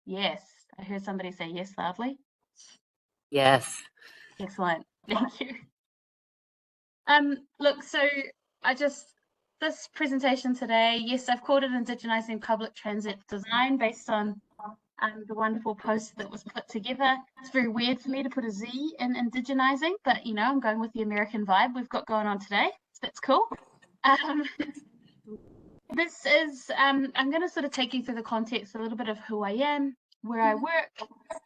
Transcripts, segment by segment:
Yes, I heard somebody say yes loudly. Yes. Excellent, thank you. Look, so this presentation today, yes, I've called it Indigenizing Public Transit Design based on the wonderful post that was put together. It's very weird for me to put a Z in indigenizing, but you know, I'm going with the American vibe we've got going on today, so that's cool. This is, I'm going to sort of take you through the context, a little bit of who I am, where I work,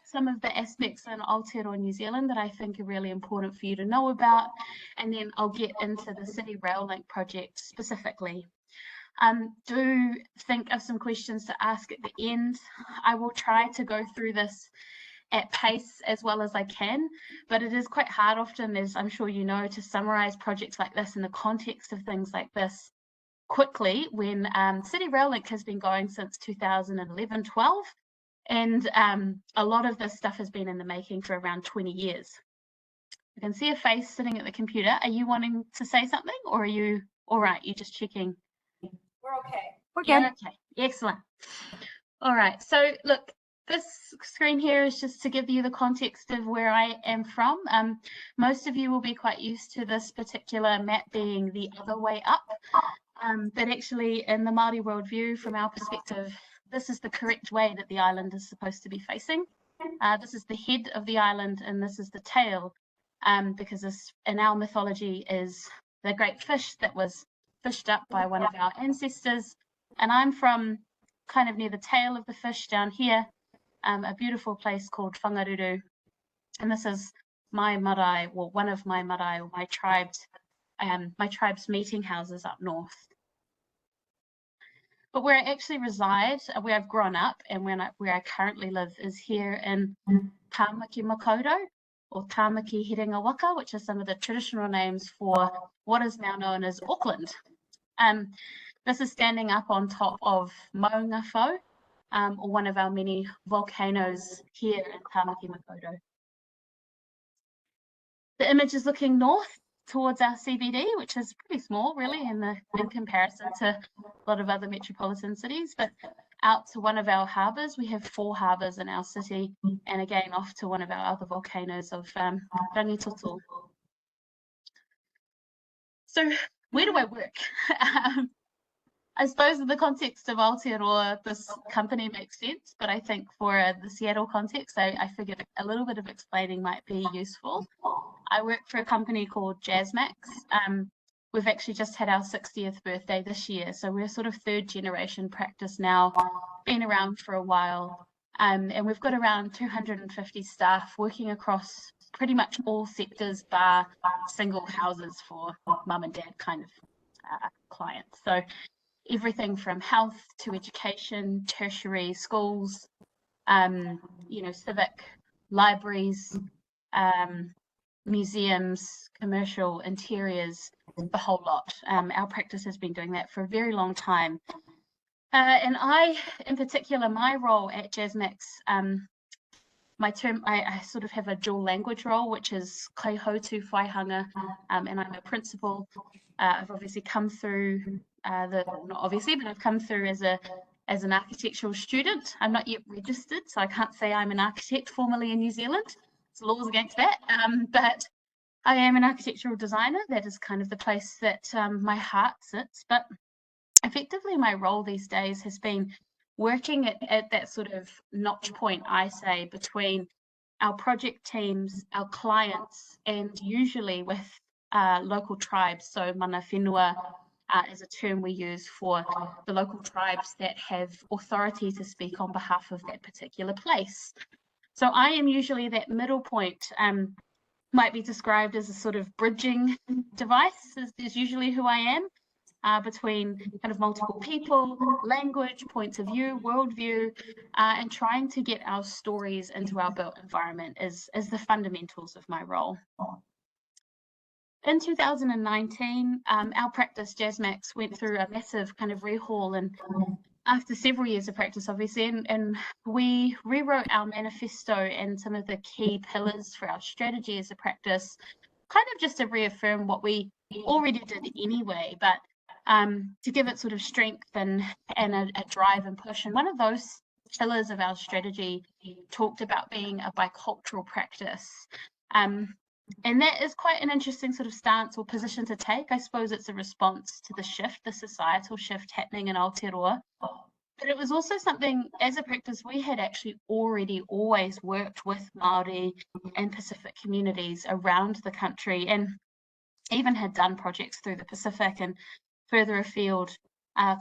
some of the aspects in Aotearoa New Zealand that I think are really important for you to know about, and then I'll get into the City Rail Link project specifically. Do think of some questions to ask at the end. I will try to go through this at pace as well as I can, but it is quite hard often, as I'm sure you know, to summarize projects like this in the context of things like this quickly when City Rail Link has been going since 2011-12, and a lot of this stuff has been in the making for around 20 years. I can see a face sitting at the computer. Are you wanting to say something, or are you all right? You're just checking? We're okay. We're good. Yeah, okay, excellent. All right, so look, this screen here is just to give you the context of where I am from. Most of you will be quite used to this particular map being the other way up, but actually in the Maori worldview, from our perspective, this is the correct way that the island is supposed to be facing. This is the head of the island and this is the tail, because this in our mythology is the great fish that was fished up by one of our ancestors, and I'm from kind of near the tail of the fish down here, a beautiful place called Whangaruru, and this is my marae, well, one of my marae, or my tribe's meeting houses up north. But where I actually reside, where I've grown up, and where I currently live is here in Tāmaki Makaurau, or Tāmaki Herengawaka, which are some of the traditional names for what is now known as Auckland. This is standing up on top of Maunga Whau, or one of our many volcanoes here in Tāmaki Makaurau. The image is looking north towards our CBD, which is pretty small really in comparison to a lot of other metropolitan cities, but out to one of our harbours. We have 4 harbours in our city, and again off to one of our other volcanoes of Rangitoto. So where do I work? I suppose in the context of Aotearoa, this company makes sense, but I think for the Seattle context, I figured a little bit of explaining might be useful. I work for a company called JazzMax. We've actually just had our 60th birthday this year, so we're sort of 3rd generation practice now, been around for a while, and we've got around 250 staff working across pretty much all sectors bar single houses for mum and dad kind of clients. So everything from health to education, tertiary schools, you know, civic libraries, museums, commercial interiors, the whole lot. Our practice has been doing that for a very long time. And I, in particular, my role at JazzMax, I sort of have a dual language role, which is Kaihotu Whaihanga, and I'm a principal. I've obviously come through not obviously, but I've come through as an architectural student. I'm not yet registered, so I can't say I'm an architect formally in New Zealand. There's laws against that, but I am an architectural designer. That is kind of the place that my heart sits. But effectively, my role these days has been working at that sort of notch point, I say, between our project teams, our clients, and usually with local tribes. So mana whenua is a term we use for the local tribes that have authority to speak on behalf of that particular place. So I am usually that middle point, might be described as a sort of bridging device, is usually who I am, between kind of multiple people, language, points of view, worldview, and trying to get our stories into our built environment is the fundamentals of my role. In 2019, our practice, JazzMax, went through a massive kind of rehaul, and after several years of practice, obviously, and we rewrote our manifesto and some of the key pillars for our strategy as a practice, kind of just to reaffirm what we already did anyway, but to give it sort of strength and a drive and push. And one of those pillars of our strategy talked about being a bicultural practice. And that is quite an interesting sort of stance or position to take. I suppose it's a response to the shift, the societal shift happening in Aotearoa. But it was also something, as a practice, we had actually already always worked with Maori and Pacific communities around the country, and even had done projects through the Pacific and further afield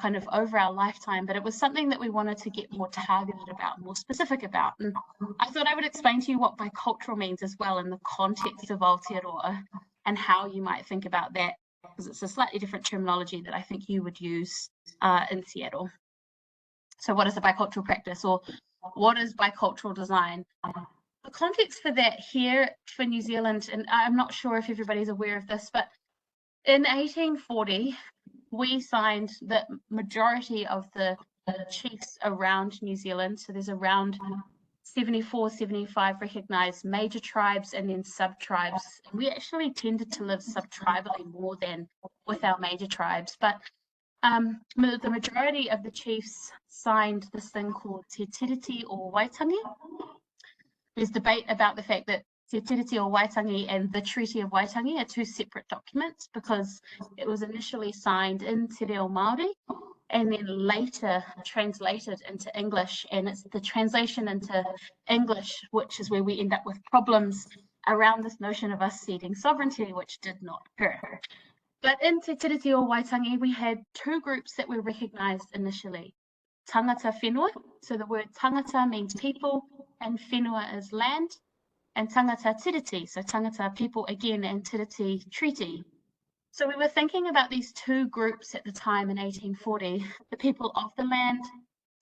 kind of over our lifetime. But it was something that we wanted to get more targeted about, more specific about. And I thought I would explain to you what bicultural means as well in the context of Aotearoa and how you might think about that, because it's a slightly different terminology that I think you would use in Seattle. So what is a bicultural practice, or what is bicultural design? The context for that here for New Zealand, and I'm not sure if everybody's aware of this, but in 1840, we signed the majority of the chiefs around New Zealand. So there's around 74, 75 recognised major tribes and then sub-tribes. We actually tended to live sub-tribally more than with our major tribes, but the majority of the chiefs signed this thing called Te Tiriti or Waitangi. There's debate about the fact that Te Tiriti or Waitangi and the Treaty of Waitangi are two separate documents, because it was initially signed in Te Reo Māori and then later translated into English, and it's the translation into English which is where we end up with problems around this notion of us ceding sovereignty, which did not occur. But in Te Tiriti o Waitangi, we had two groups that were recognised initially. Tangata whenua, so the word tangata means people, and whenua is land, and tangata tiriti, so tangata people again, and tiriti treaty. So we were thinking about these two groups at the time in 1840, the people of the land,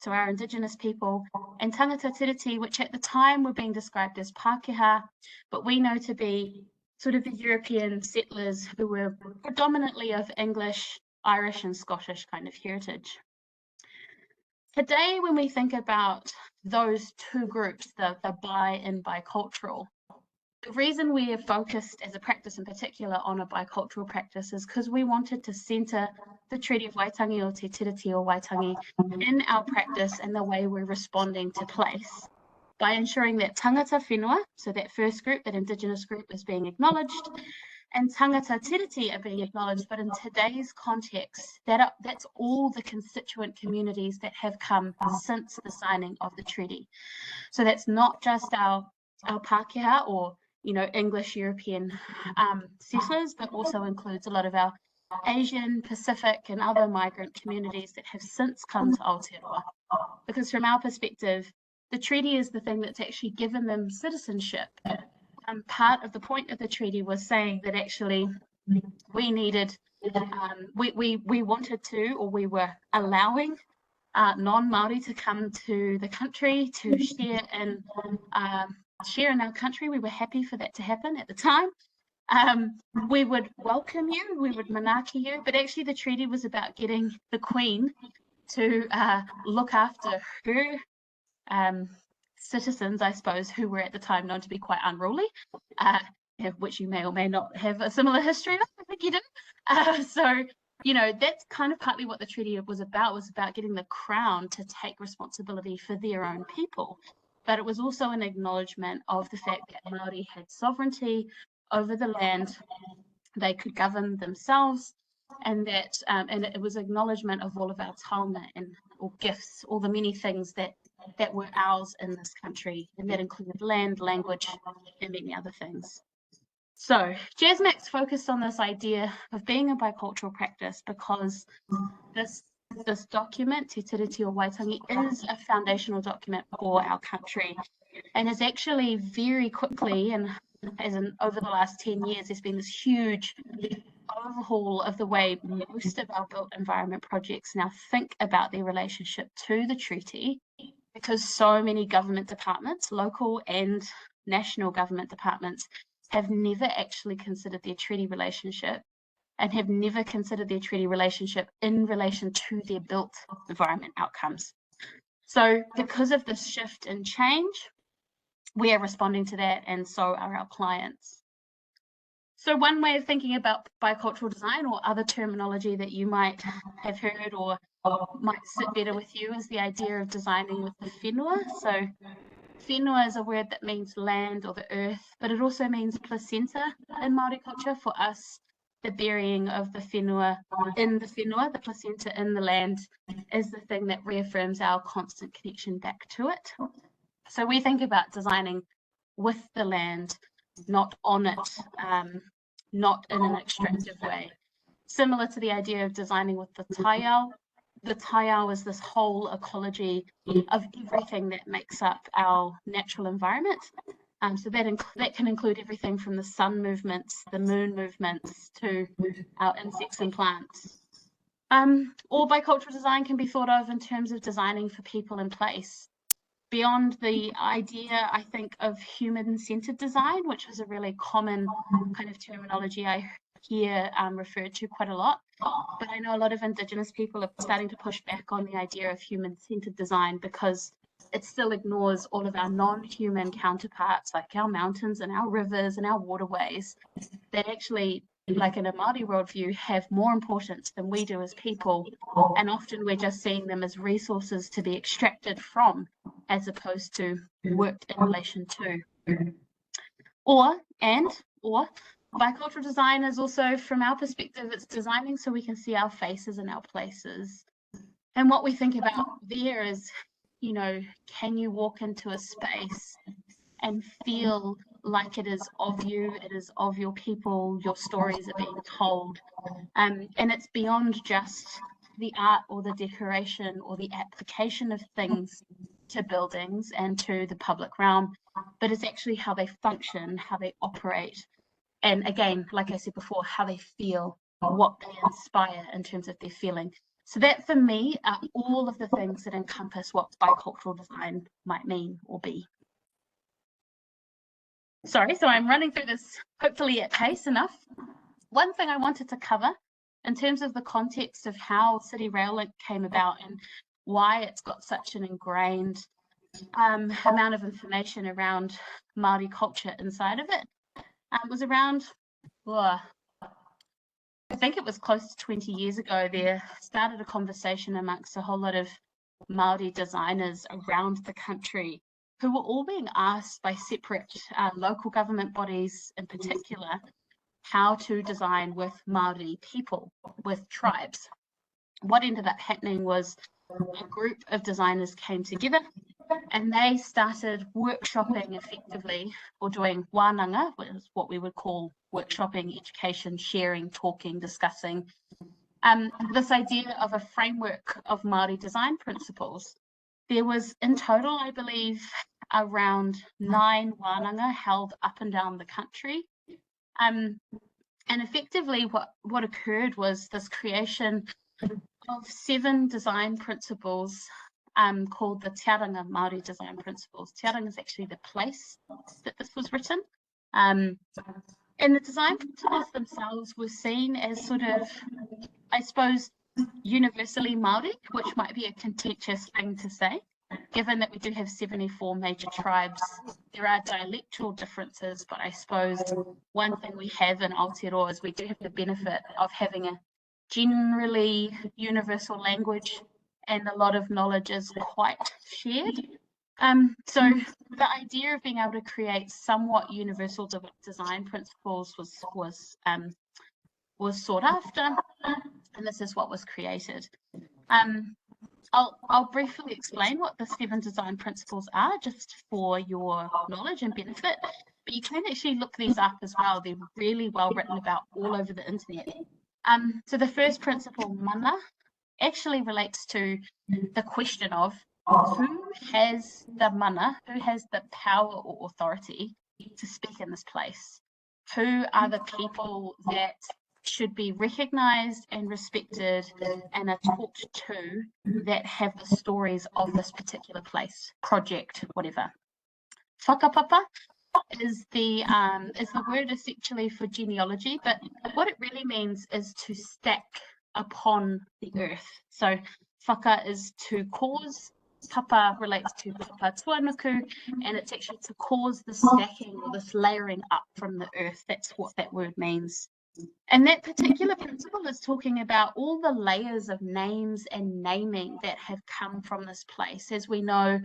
so our Indigenous people, and tangata tiriti, which at the time were being described as Pākehā, but we know to be sort of the European settlers who were predominantly of English, Irish and Scottish kind of heritage. Today, when we think about those two groups, the bi and bicultural, the reason we have focused as a practice in particular on a bicultural practice is because we wanted to centre the Treaty of Waitangi or Te Tiriti o Waitangi in our practice and the way we're responding to place, by ensuring that tangata whenua, so that first group, that Indigenous group, is being acknowledged, and tangata tiriti are being acknowledged, but in today's context, that's all the constituent communities that have come since the signing of the treaty. So that's not just our Pākehā or English European settlers, but also includes a lot of our Asian, Pacific and other migrant communities that have since come to Aotearoa. Because from our perspective, the treaty is the thing that's actually given them citizenship. Part of the point of the treaty was saying that actually we needed, we wanted to, or we were allowing non-Māori to come to the country to share in our country. We were happy for that to happen at the time. We would welcome you, we would manaaki you, but actually the treaty was about getting the Queen to look after her citizens, I suppose, who were at the time known to be quite unruly, which you may or may not have a similar history of. I think you do. So, that's kind of partly what the treaty was about getting the Crown to take responsibility for their own people. But it was also an acknowledgement of the fact that Māori had sovereignty over the land, they could govern themselves, and that and it was acknowledgement of all of our taonga or gifts, all the many things that were ours in this country, and that included land, language, and many other things. So JASMAC's focused on this idea of being a bicultural practice because this document, Te Tiriti o Waitangi, is a foundational document for our country, and is actually very quickly, and over the last 10 years, there's been this huge overhaul of the way most of our built environment projects now think about their relationship to the treaty, because so many government departments, local and national government departments, have never actually considered their treaty relationship, and have never considered their treaty relationship in relation to their built environment outcomes. So because of this shift and change, we are responding to that, and so are our clients. So one way of thinking about bicultural design, or other terminology that you might have heard or might sit better with you is the idea of designing with the whenua. So whenua is a word that means land or the earth, but it also means placenta in Māori culture. For us, the burying of the whenua in the whenua, the placenta in the land, is the thing that reaffirms our constant connection back to it. So we think about designing with the land, not on it, not in an extractive way. Similar to the idea of designing with the taiao. The taiao is this whole ecology of everything that makes up our natural environment. So that can include everything from the sun movements, the moon movements, to our insects and plants. Or bicultural design can be thought of in terms of designing for people and place. Beyond the idea, I think, of human-centered design, which is a really common kind of terminology I hear referred to quite a lot. But I know a lot of Indigenous people are starting to push back on the idea of human-centered design because it still ignores all of our non-human counterparts, like our mountains and our rivers and our waterways, that actually, like in a Māori worldview, have more importance than we do as people. And often we're just seeing them as resources to be extracted from, as opposed to worked in relation to. Or bicultural design is also, from our perspective, it's designing so we can see our faces and our places. And what we think about there is, you know, can you walk into a space and feel like it is of you, it is of your people, your stories are being told. And it's beyond just the art or the decoration or the application of things to buildings and to the public realm, but it's actually how they function, how they operate. And again, like I said before, how they feel, what they inspire in terms of their feeling. So that for me are all of the things that encompass what bicultural design might mean or be. Sorry, so I'm running through this hopefully at pace enough. One thing I wanted to cover in terms of the context of how City Rail Link came about and why it's got such an ingrained amount of information around Māori culture inside of it was around, I think it was close to 20 years ago. There started a conversation amongst a whole lot of Māori designers around the country who were all being asked by separate local government bodies in particular how to design with Māori people, with tribes. What ended up happening was a group of designers came together and they started workshopping effectively, or doing wānanga, which is what we would call workshopping, education, sharing, talking, discussing. This idea of a framework of Māori design principles. There was in total, I believe, around 9 wānanga held up and down the country. And effectively what occurred was this creation of 7 design principles called the Tiaranga Māori design principles. Tiaranga is actually the place that this was written. And the design principles themselves were seen as sort of, I suppose, universally Māori, which might be a contentious thing to say, given that we do have 74 major tribes. There are dialectal differences, but I suppose one thing we have in Aotearoa is we do have the benefit of having a generally universal language, and a lot of knowledge is quite shared. So the idea of being able to create somewhat universal design principles was sought after, and this is what was created. I'll briefly explain what the 7 design principles are, just for your knowledge and benefit, but you can actually look these up as well. They're really well written about all over the internet. So the first principle, mana, actually relates to the question of who has the mana, who has the power or authority to speak in this place? Who are the people that should be recognised and respected and are talked to, that have the stories of this particular place, project, whatever? Whakapapa is the word essentially for genealogy, but what it really means is to stack upon the earth. So whaka is to cause, papa relates to papa tuanuku, and it's actually to cause the stacking or this layering up from the earth. That's what that word means. And that particular principle is talking about all the layers of names and naming that have come from this place. As we know,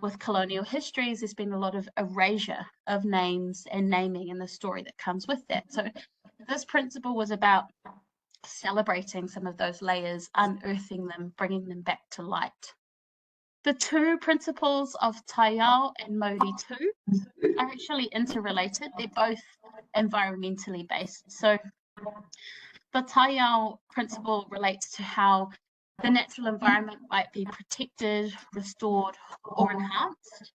with colonial histories, there's been a lot of erasure of names and naming and the story that comes with that. So this principle was about celebrating some of those layers, unearthing them, bringing them back to light. The two principles of Taiao and Maori too are actually interrelated. They're both environmentally based. So the Taiao principle relates to how the natural environment might be protected, restored, or enhanced.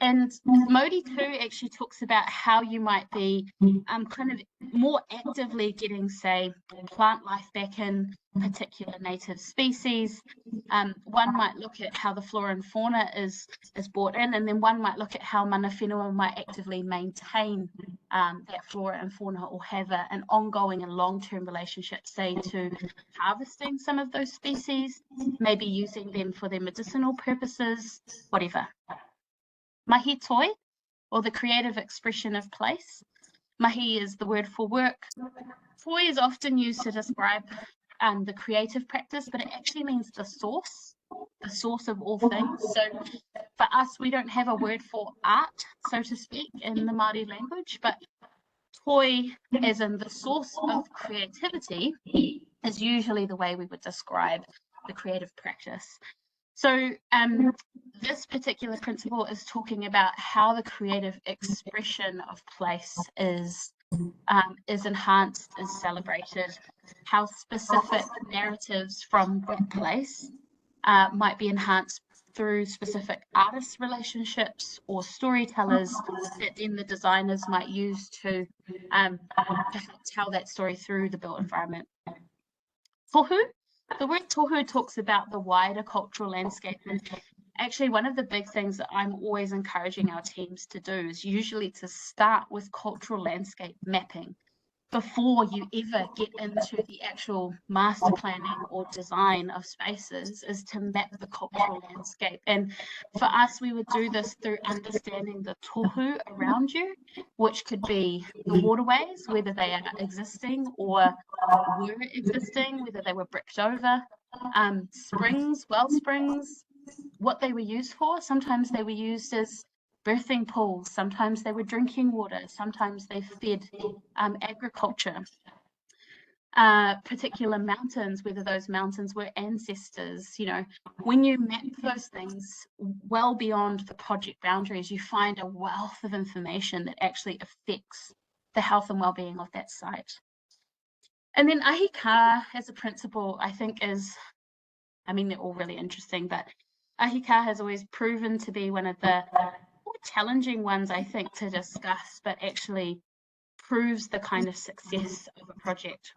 And Modi 2 actually talks about how you might be kind of more actively getting, say, plant life back in particular native species. One might look at how the flora and fauna is brought in, and then one might look at how mana whenua might actively maintain that flora and fauna or have an ongoing and long-term relationship, say, to harvesting some of those species, maybe using them for their medicinal purposes, whatever. Mahi toi, or the creative expression of place. Mahi is the word for work. Toi is often used to describe the creative practice, but it actually means the source of all things. So for us, we don't have a word for art, so to speak, in the Māori language, but toi, as in the source of creativity, is usually the way we would describe the creative practice. So this particular principle is talking about how the creative expression of place is enhanced, is celebrated, how specific narratives from that place might be enhanced through specific artist relationships or storytellers that then the designers might use to tell that story through the built environment. Tohu. The word tohu talks about the wider cultural landscape, and actually one of the big things that I'm always encouraging our teams to do is usually to start with cultural landscape mapping before you ever get into the actual master planning or design of spaces, is to map the cultural landscape. And for us, we would do this through understanding the tohu around you, which could be the waterways, whether they are existing or were existing, whether they were bricked over, springs, well springs, what they were used for. Sometimes they were used as birthing pools, sometimes they were drinking water, sometimes they fed agriculture. Particular mountains, whether those mountains were ancestors, you know, when you map those things well beyond the project boundaries, you find a wealth of information that actually affects the health and well-being of that site. And then ahi ka as a principle, I think is, I mean, they're all really interesting, but ahi ka has always proven to be one of the more challenging ones, I think, to discuss, but actually proves the kind of success of a project.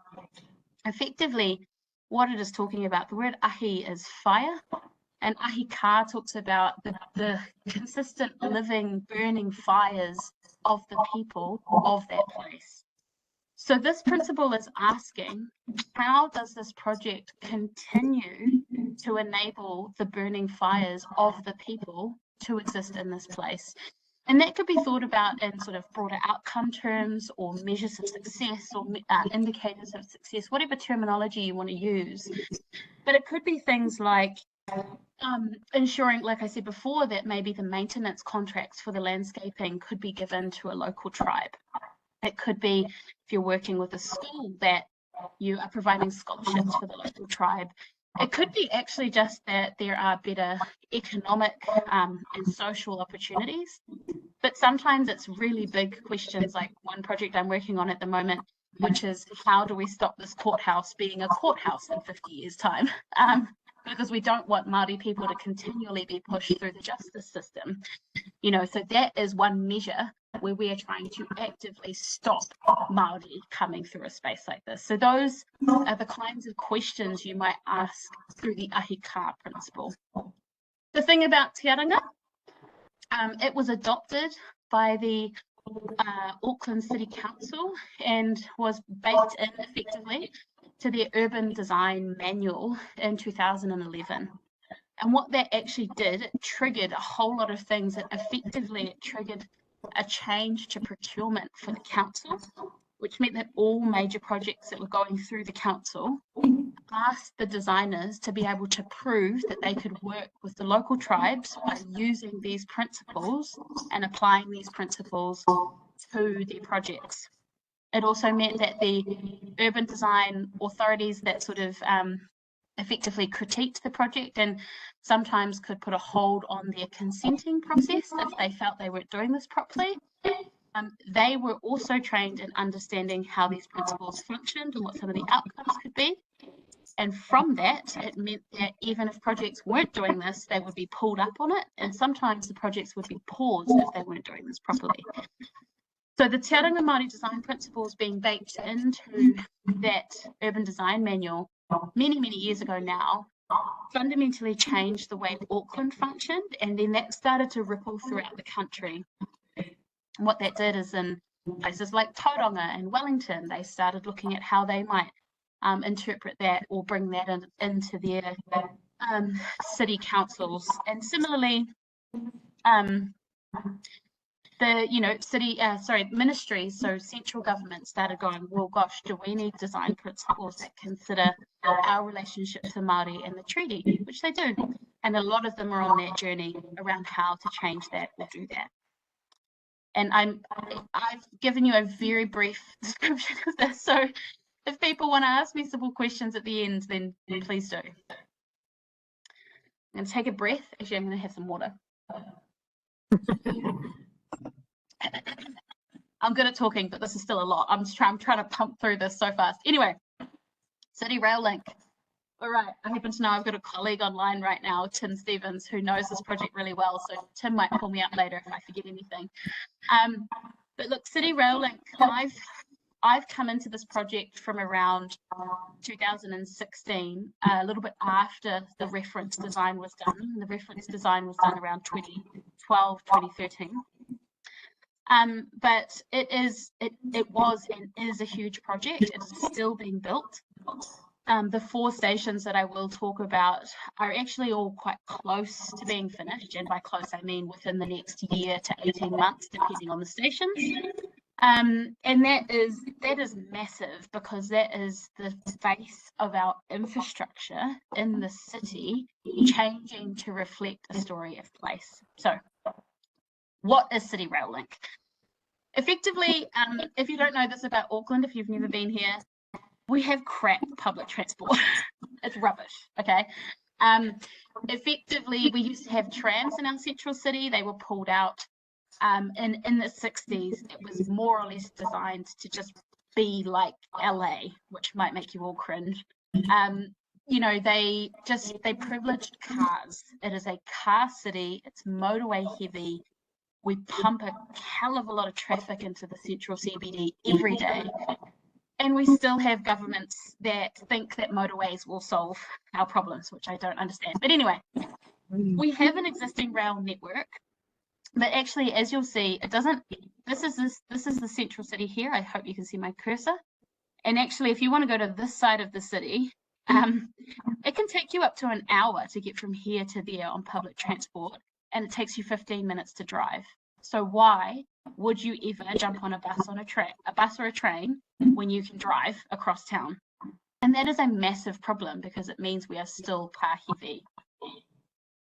Effectively, what it is talking about, the word ahi is fire, and ahi ka talks about the consistent living, burning fires of the people of that place. So this principle is asking, how does this project continue to enable the burning fires of the people to exist in this place? And that could be thought about in sort of broader outcome terms or measures of success or indicators of success, whatever terminology you want to use. But it could be things like ensuring, like I said before, that maybe the maintenance contracts for the landscaping could be given to a local tribe. It could be, if you're working with a school, that you are providing scholarships for the local tribe. It could be actually just that there are better economic and social opportunities. But sometimes it's really big questions, like one project I'm working on at the moment, which is how do we stop this courthouse being a courthouse in 50 years' time? Because we don't want Māori people to continually be pushed through the justice system. You know, so that is one measure where we are trying to actively stop Māori coming through a space like this. So those are the kinds of questions you might ask through the ahi ka principle. The thing about Te Aranga, it was adopted by the Auckland City Council and was baked in effectively to their urban design manual in 2011. And what that actually did, it triggered a whole lot of things. That effectively it triggered a change to procurement for the council, which meant that all major projects that were going through the council asked the designers to be able to prove that they could work with the local tribes by using these principles and applying these principles to their projects. It also meant that the urban design authorities that sort of effectively critiqued the project and sometimes could put a hold on their consenting process if they felt they weren't doing this properly. They were also trained in understanding how these principles functioned and what some of the outcomes could be. And from that, it meant that even if projects weren't doing this, they would be pulled up on it. And sometimes the projects would be paused if they weren't doing this properly. So the Te Aranga Māori design principles being baked into that urban design manual many, many years ago now, fundamentally changed the way Auckland functioned. And then that started to ripple throughout the country. What that did is in places like Tauranga and Wellington, they started looking at how they might interpret that or bring that into their city councils. And similarly, ministries, so central government started going, well, gosh, do we need design principles that consider our relationship to Māori and the treaty, which they do. And a lot of them are on that journey around how to change that or do that. And I've given you a very brief description of this, so if people want to ask me simple questions at the end, then please do. I'm going to take a breath. Actually, I'm going to have some water. I'm good at talking, but this is still a lot. I'm trying to pump through this so fast. Anyway, City Rail Link. All right, I happen to know I've got a colleague online right now, Tim Stevens, who knows this project really well. So Tim might pull me up later if I forget anything. But look, City Rail Link, I've come into this project from around 2016, a little bit after the reference design was done. The reference design was done around 2012, 2013. But it was and is a huge project. It's still being built. The 4 stations that I will talk about are actually all quite close to being finished, and by close I mean within the next year to 18 months, depending on the stations. And that is massive, because that is the face of our infrastructure in the city changing to reflect a story of place. So, what is City Rail Link? Effectively, if you don't know this about Auckland, if you've never been here, we have crap public transport. It's rubbish, okay? Effectively, we used to have trams in our central city. They were pulled out. In the 60s, it was more or less designed to just be like LA, which might make you all cringe. They privileged cars. It is a car city. It's motorway heavy. We pump a hell of a lot of traffic into the central CBD every day. And we still have governments that think that motorways will solve our problems, which I don't understand. But anyway, we have an existing rail network, but actually, as you'll see, it doesn't. This is the central city here. I hope you can see my cursor. And actually, if you want to go to this side of the city, it can take you up to an hour to get from here to there on public transport, and it takes you 15 minutes to drive. So why would you ever jump on a bus or a train when you can drive across town? And that is a massive problem, because it means we are still car heavy.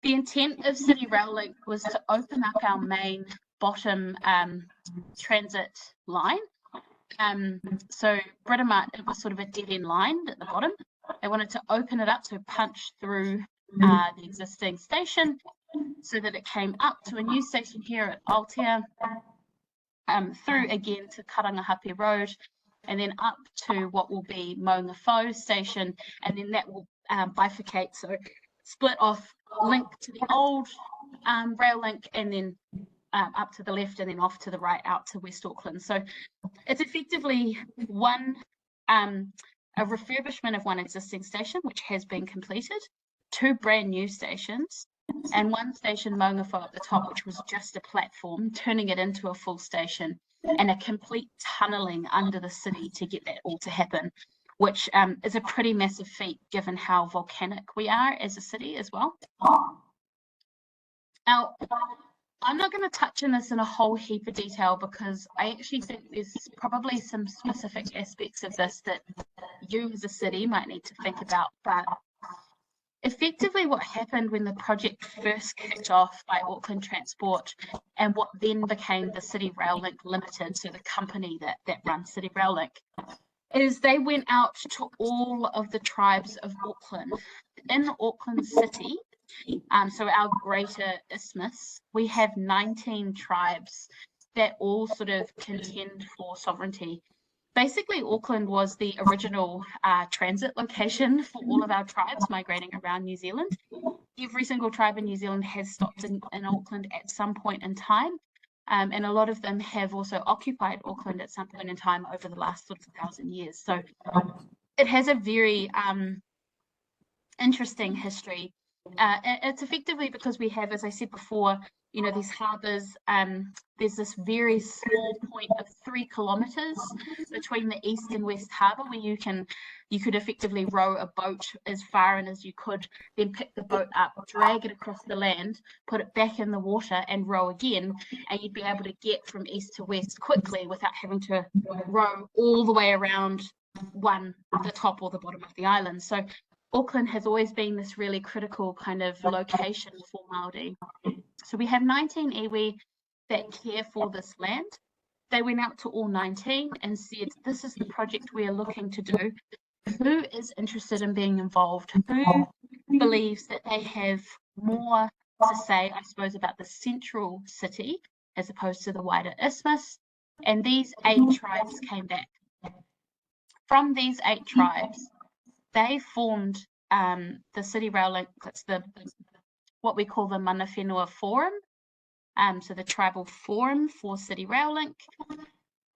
The intent of City Rail Link was to open up our main bottom transit line. So Britomart, it was sort of a dead-end line at the bottom. They wanted to open it up to punch through the existing station, so that it came up to a new station here at Aotea, through again to Karangahape Road, and then up to what will be Maunga Fo station, and then that will bifurcate, so split off, link to the old rail link, and then up to the left, and then off to the right out to West Auckland. So it's effectively a refurbishment of one existing station, which has been completed, 2 brand new stations, and 1 station, Maunga Fo at the top, which was just a platform, turning it into a full station, and a complete tunnelling under the city to get that all to happen, which is a pretty massive feat given how volcanic we are as a city as well. Now, I'm not going to touch on this in a whole heap of detail because I actually think there's probably some specific aspects of this that you as a city might need to think about. But effectively what happened when the project first kicked off by Auckland Transport and what then became the City Rail Link Limited, so the company that runs City Rail Link, is they went out to all of the tribes of Auckland. In Auckland City, so our greater isthmus, we have 19 tribes that all sort of contend for sovereignty. Basically, Auckland was the original transit location for all of our tribes migrating around New Zealand. Every single tribe in New Zealand has stopped in Auckland at some point in time. And a lot of them have also occupied Auckland at some point in time over the last sort of 1,000 years. So it has a very interesting history. It's effectively because we have, as I said before, you know, these harbours. There's this very small point of 3 kilometres between the east and west harbour where you could effectively row a boat as far in as you could, then pick the boat up, drag it across the land, put it back in the water and row again, and you'd be able to get from east to west quickly without having to row all the way around the top or the bottom of the island. So Auckland has always been this really critical kind of location for Maori. So we have 19 iwi that care for this land. They went out to all 19 and said, this is the project we are looking to do. Who is interested in being involved? Who believes that they have more to say, I suppose, about the central city as opposed to the wider isthmus? And these 8 tribes came back. From these 8 tribes, they formed the City Rail Link. That's what we call the Mana Whenua Forum, so the tribal forum for City Rail Link,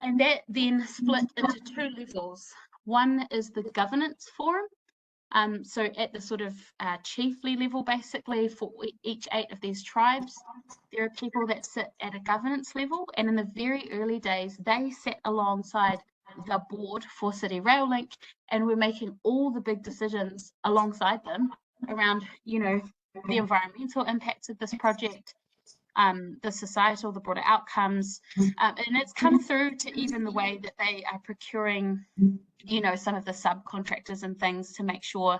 and that then split into 2 levels. One is the governance forum, so at the sort of chiefly level, basically, for each 8 of these tribes, there are people that sit at a governance level, and in the very early days, they sat alongside the board for City Rail Link, and we're making all the big decisions alongside them around, you know, the environmental impacts of this project, the societal, the broader outcomes, and it's come through to even the way that they are procuring, you know, some of the subcontractors and things to make sure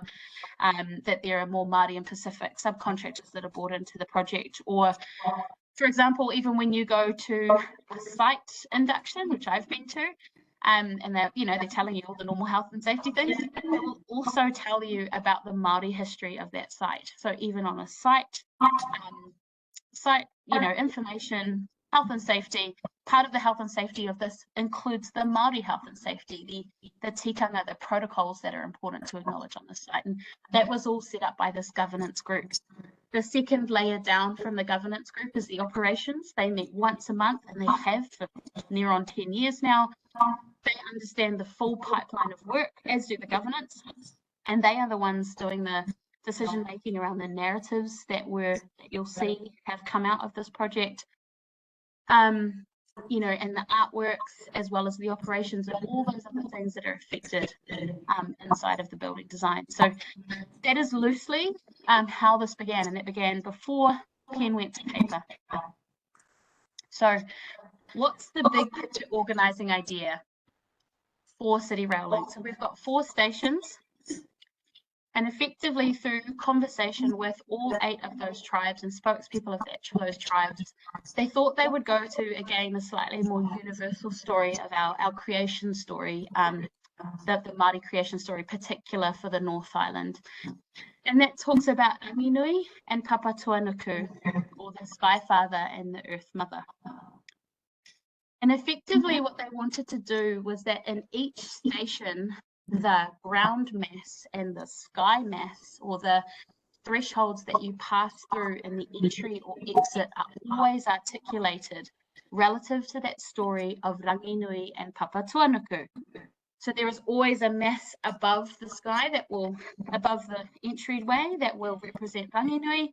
that there are more Māori and Pacific subcontractors that are brought into the project. Or, for example, even when you go to a site induction, which I've been to, and they're, you know, they're telling you all the normal health and safety things, they will also tell you about the Māori history of that site. So even on a site, you know, information, health and safety, part of the health and safety of this includes the Māori health and safety, the tikanga, the protocols that are important to acknowledge on the site. And that was all set up by this governance group. The second layer down from the governance group is the operations. They meet once a month, and they have for near on 10 years now. They understand the full pipeline of work, as do the governance, and they are the ones doing the decision making around the narratives that you'll see have come out of this project. You know, and the artworks, as well as the operations and all those other things that are affected inside of the building design. So that is loosely how this began, and it began before pen went to paper. So what's the big picture organising idea for City Rail Link? So we've got 4 stations, and effectively through conversation with all 8 of those tribes and spokespeople of those tribes, they thought they would go to, again, a slightly more universal story of our creation story, the Māori creation story, particular for the North Island. And that talks about Anginui and Papatuanuku, or the Sky Father and the Earth Mother. And effectively what they wanted to do was that in each station, the ground mass and the sky mass, or the thresholds that you pass through in the entry or exit, are always articulated relative to that story of Ranginui and Papatuanuku. So there is always a mass above the sky above the entryway, that will represent Ranginui,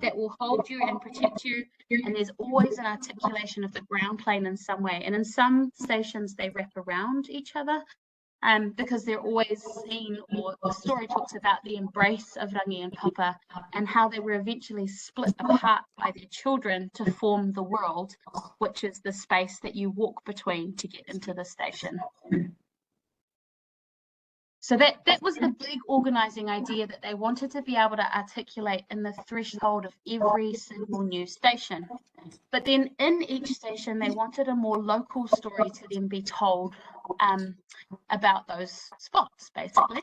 that will hold you and protect you. And there's always an articulation of the ground plane in some way. And in some stations, they wrap around each other. because they're always seen, or the story talks about the embrace of Rangi and Papa and how they were eventually split apart by their children to form the world, which is the space that you walk between to get into the station. So that was the big organising idea, that they wanted to be able to articulate in the threshold of every single new station. But then in each station, they wanted a more local story to then be told about those spots, basically.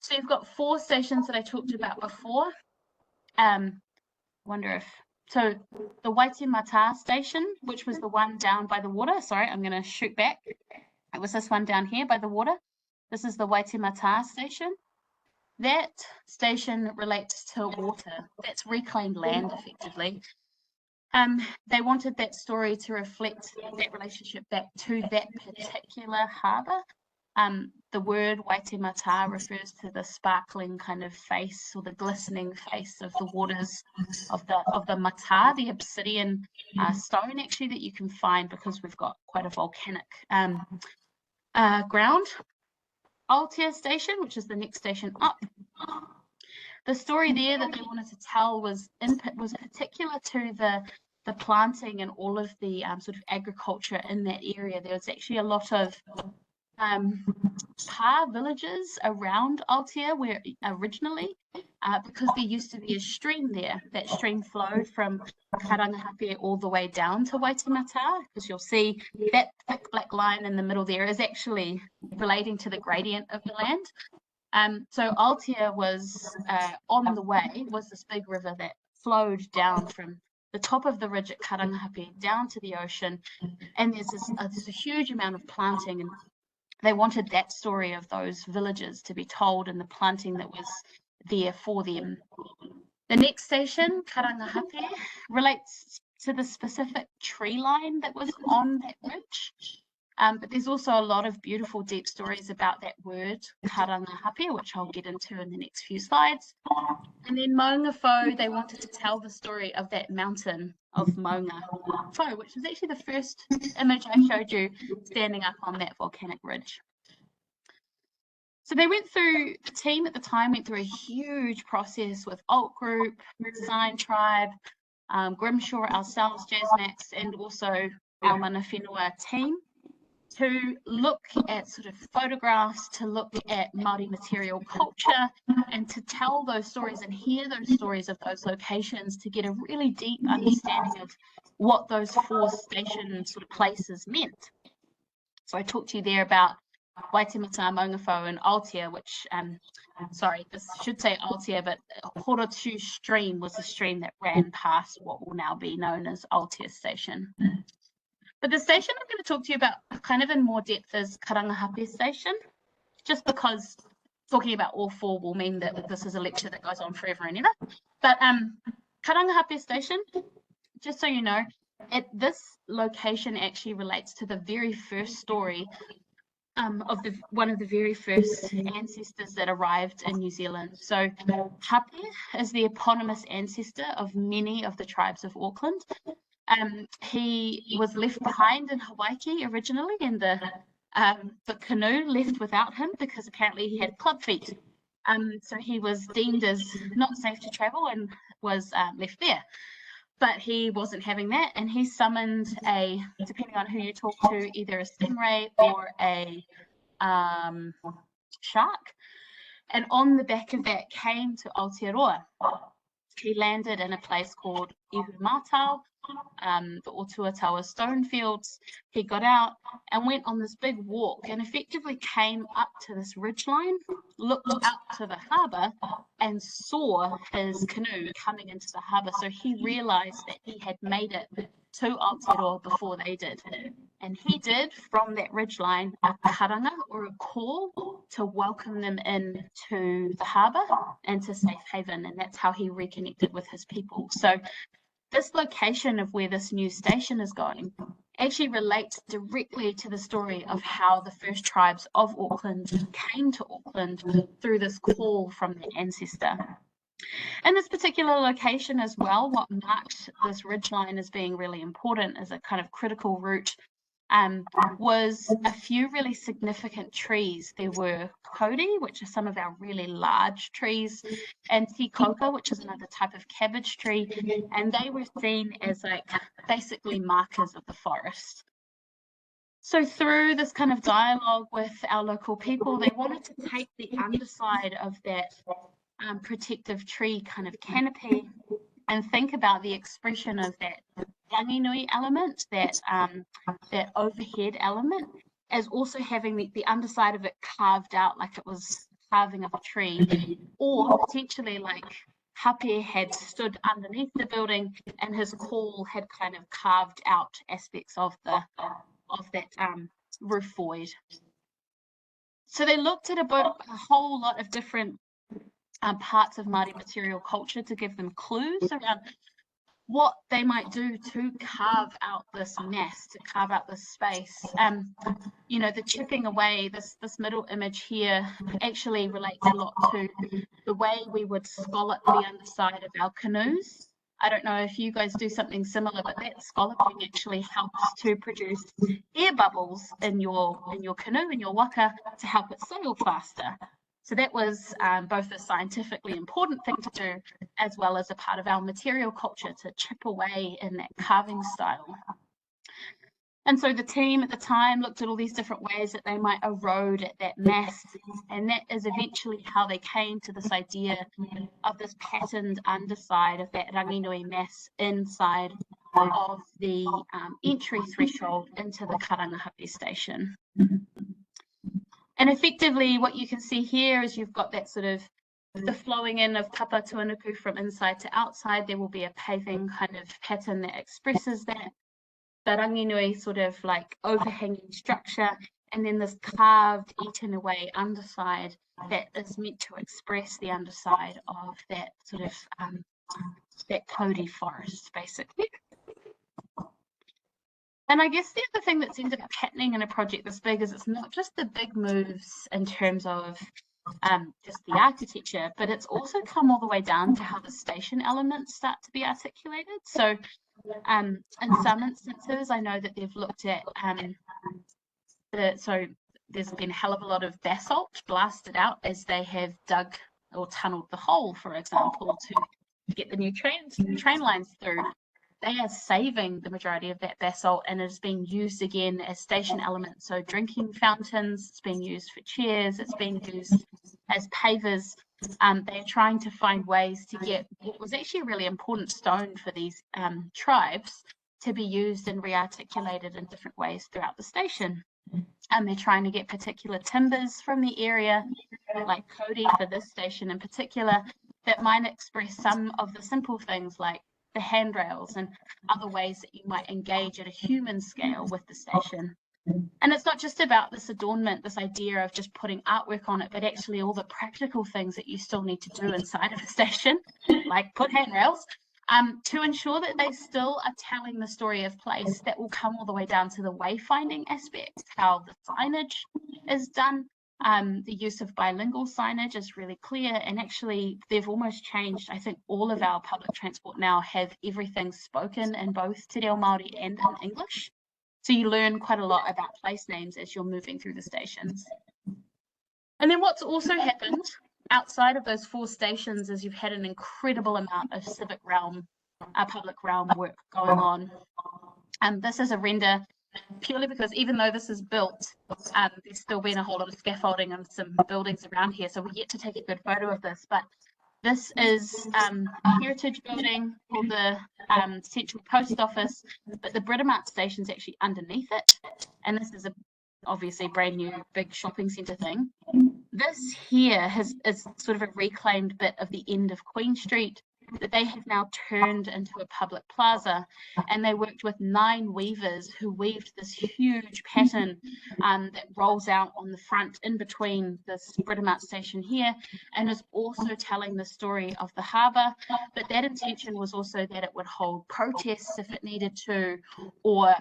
So you've got 4 stations that I talked about before. So the Waitemata station, which was the one down by the water. Sorry, I'm going to shoot back. It was this one down here by the water. This is the Waitemata station. That station relates to water. That's reclaimed land, effectively. They wanted that story to reflect that relationship back to that particular harbour. The word Waitemata refers to the sparkling kind of face, or the glistening face of the waters of the mata, the obsidian stone actually that you can find, because we've got quite a volcanic ground. Aotea station, which is the next station up. The story there that they wanted to tell was particular to the planting and all of the sort of agriculture in that area. There was actually a lot of pa villages around Aotea where originally, because there used to be a stream there. That stream flowed from Karangahape all the way down to Waitemata, because you'll see that thick black line in the middle there is actually relating to the gradient of the land. So Aotea was on the way, was this big river that flowed down from the top of the ridge at Karangahape down to the ocean, and there's a huge amount of planting, and they wanted that story of those villages to be told and the planting that was there for them. The next station, Karangahape, relates to the specific tree line that was on that ridge. But there's also a lot of beautiful deep stories about that word, Karangahape, which I'll get into in the next few slides. And then Maunga Fo, they wanted to tell the story of that mountain of Maunga Fo, which was actually the first image I showed you standing up on that volcanic ridge. So they went through, the team at the time went through a huge process with Alt Group, Design Tribe, Grimshaw, ourselves, Jazzmax, and also our Mana Whenua team, to look at sort of photographs, to look at Māori material culture, and to tell those stories and hear those stories of those locations, to get a really deep understanding of what those 4 station sort of places meant. So I talked to you there about Waitemata, Maunga Fo, and Aotea, which, sorry, this should say Aotea, but Horotu stream was the stream that ran past what will now be known as Aotea Station. But the station I'm going to talk to you about kind of in more depth is Karangahape Station, just because talking about all 4 will mean that this is a lecture that goes on forever and ever. But Karangahape Station, just so you know, this location actually relates to the very first story of one of the very first ancestors that arrived in New Zealand. So Hape is the eponymous ancestor of many of the tribes of Auckland. He was left behind in Hawaii originally, and the canoe left without him because apparently he had club feet. So he was deemed as not safe to travel and was left there. But he wasn't having that, and he summoned depending on who you talk to, either a stingray or a shark. And on the back of that came to Aotearoa. He landed in a place called Ihumatao, the Otuatawa stone fields. He got out and went on this big walk and effectively came up to this ridgeline, looked out to the harbour and saw his canoe coming into the harbour. So he realised that he had made it to Aotearoa before they did. And he did, from that ridgeline, a karanga, or a call, to welcome them in to the harbour and to safe haven. And that's how he reconnected with his people. So this location of where this new station is going actually relates directly to the story of how the first tribes of Auckland came to Auckland through this call from their ancestor. In this particular location as well, what marked this ridgeline as being really important is a kind of critical route was a few really significant trees. There were kodi, which are some of our really large trees, and tikoko, which is another type of cabbage tree, and they were seen as like basically markers of the forest. So through this kind of dialogue with our local people, they wanted to take the underside of that protective tree kind of canopy and think about the expression of that ranginui element, that overhead element, as also having the underside of it carved out like it was carving of a tree, or potentially like Hape had stood underneath the building and his call had kind of carved out aspects of that roof void. So they looked at a whole lot of different parts of Māori material culture to give them clues around what they might do to carve out this nest, to carve out this space. You know, the chipping away, this middle image here actually relates a lot to the way we would scallop the underside of our canoes. I don't know if you guys do something similar, but that scalloping actually helps to produce air bubbles in your canoe, in your waka, to help it sail faster. So that was both a scientifically important thing to do, as well as a part of our material culture to chip away in that carving style. And so the team at the time looked at all these different ways that they might erode at that mass, and that is eventually how they came to this idea of this patterned underside of that ranginui mass inside of the entry threshold into the Karangahape station. And effectively what you can see here is you've got that sort of the flowing in of tapa tuanuku from inside to outside. There will be a paving kind of pattern that expresses that. The ranginui sort of like overhanging structure, and then this carved, eaten away underside that is meant to express the underside of that sort of that kodi forest, basically. And I guess the other thing that's ended up happening in a project this big is it's not just the big moves in terms of just the architecture, but it's also come all the way down to how the station elements start to be articulated. So in some instances, I know that they've looked at so there's been a hell of a lot of basalt blasted out as they have dug or tunneled the hole, for example, to get the new train lines through. They are saving the majority of that basalt, and it is being used again as station elements. So drinking fountains, it's being used for chairs, it's being used as pavers. They're trying to find ways to get what was actually a really important stone for these tribes to be used and rearticulated in different ways throughout the station. And they're trying to get particular timbers from the area, like kodi for this station in particular, that might express some of the simple things like the handrails and other ways that you might engage at a human scale with the station. And it's not just about this adornment, this idea of just putting artwork on it, but actually all the practical things that you still need to do inside of a station, like put handrails, to ensure that they still are telling the story of place. That will come all the way down to the wayfinding aspect, how the signage is done. The use of bilingual signage is really clear, and actually they've almost changed. I think all of our public transport now have everything spoken in both Te Reo Māori and in English. So you learn quite a lot about place names as you're moving through the stations. And then what's also happened outside of those 4 stations is you've had an incredible amount of civic realm, public realm work going on. This is a render purely because even though this is built, there's still been a whole lot of scaffolding and some buildings around here. So we're yet to take a good photo of this, but this is a heritage building called the Central Post Office, but the Britomart station's actually underneath it. And this is obviously brand new big shopping centre thing. This here is sort of a reclaimed bit of the end of Queen Street that they have now turned into a public plaza, and they worked with 9 weavers who weaved this huge pattern that rolls out on the front in between this Britomart station here, and is also telling the story of the harbour. But that intention was also that it would hold protests if it needed to, or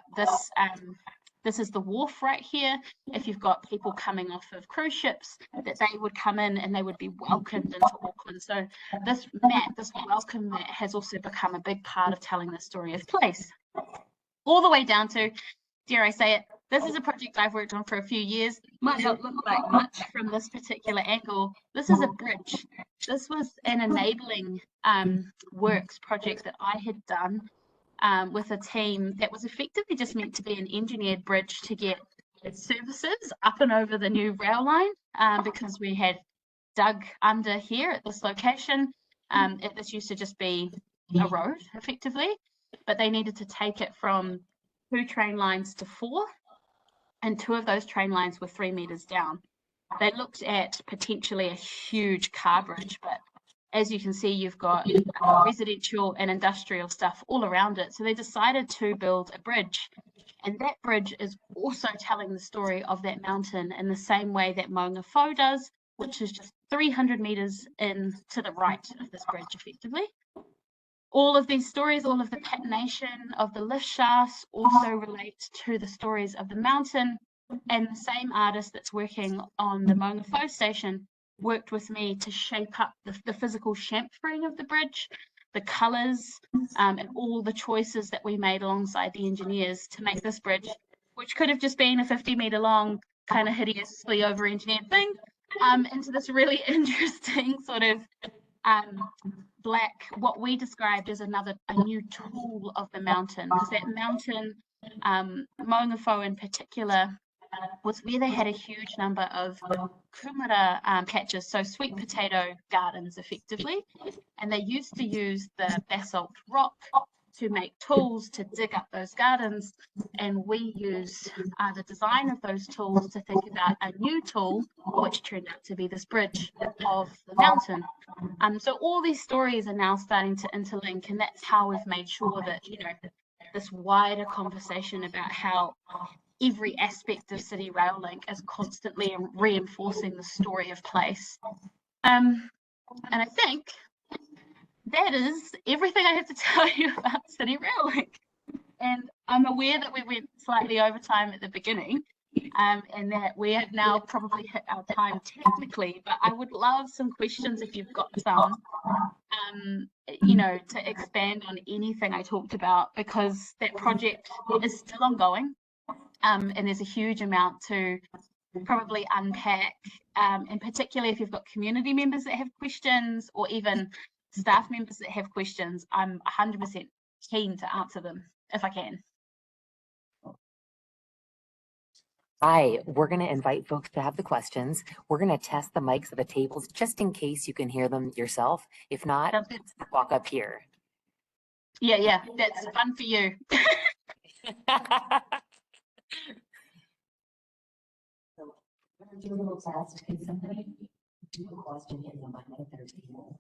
this is the wharf right here. If you've got people coming off of cruise ships, that they would come in and they would be welcomed into Auckland. So this map, this welcome mat, has also become a big part of telling the story of place. All the way down to, dare I say it, this is a project I've worked on for a few years. Might not look like much from this particular angle. This is a bridge. This was an enabling works project that I had done with a team that was effectively just meant to be an engineered bridge to get services up and over the new rail line, because we had dug under here at this location. This used to just be a road effectively, but they needed to take it from 2 train lines to 4, and 2 of those train lines were 3 meters down. They looked at potentially a huge car bridge, but as you can see, you've got residential and industrial stuff all around it. So they decided to build a bridge. And that bridge is also telling the story of that mountain in the same way that Maunga Fo does, which is just 300 meters in to the right of this bridge, effectively. All of these stories, all of the patination of the lift shafts also relate to the stories of the mountain. And the same artist that's working on the Maunga Fo station worked with me to shape up the physical chamfering of the bridge, the colours, and all the choices that we made alongside the engineers to make this bridge, which could have just been a 50-meter long, kind of hideously over-engineered thing, into this really interesting sort of black, what we described as a new tool of the mountain, because that mountain, Maunga Fo in particular, was where they had a huge number of kumara patches, so sweet potato gardens effectively, and they used to use the basalt rock to make tools to dig up those gardens, and we used the design of those tools to think about a new tool, which turned out to be this bridge of the mountain. So all these stories are now starting to interlink, and that's how we've made sure that, you know, this wider conversation about how every aspect of City Rail Link is constantly reinforcing the story of place. And I think that is everything I have to tell you about City Rail Link. And I'm aware that we went slightly over time at the beginning, and that we have now probably hit our time technically, but I would love some questions if you've got some, you know, to expand on anything I talked about, because that project is still ongoing. And there's a huge amount to probably unpack, and particularly if you've got community members that have questions, or even staff members that have questions, I'm 100% keen to answer them if I can. Hi, we're going to invite folks to have the questions. We're going to test the mics at the tables just in case you can hear them yourself. If not, walk up here. Yeah, that's fun for you. Do a little test. Can somebody do a question in the mic at their table?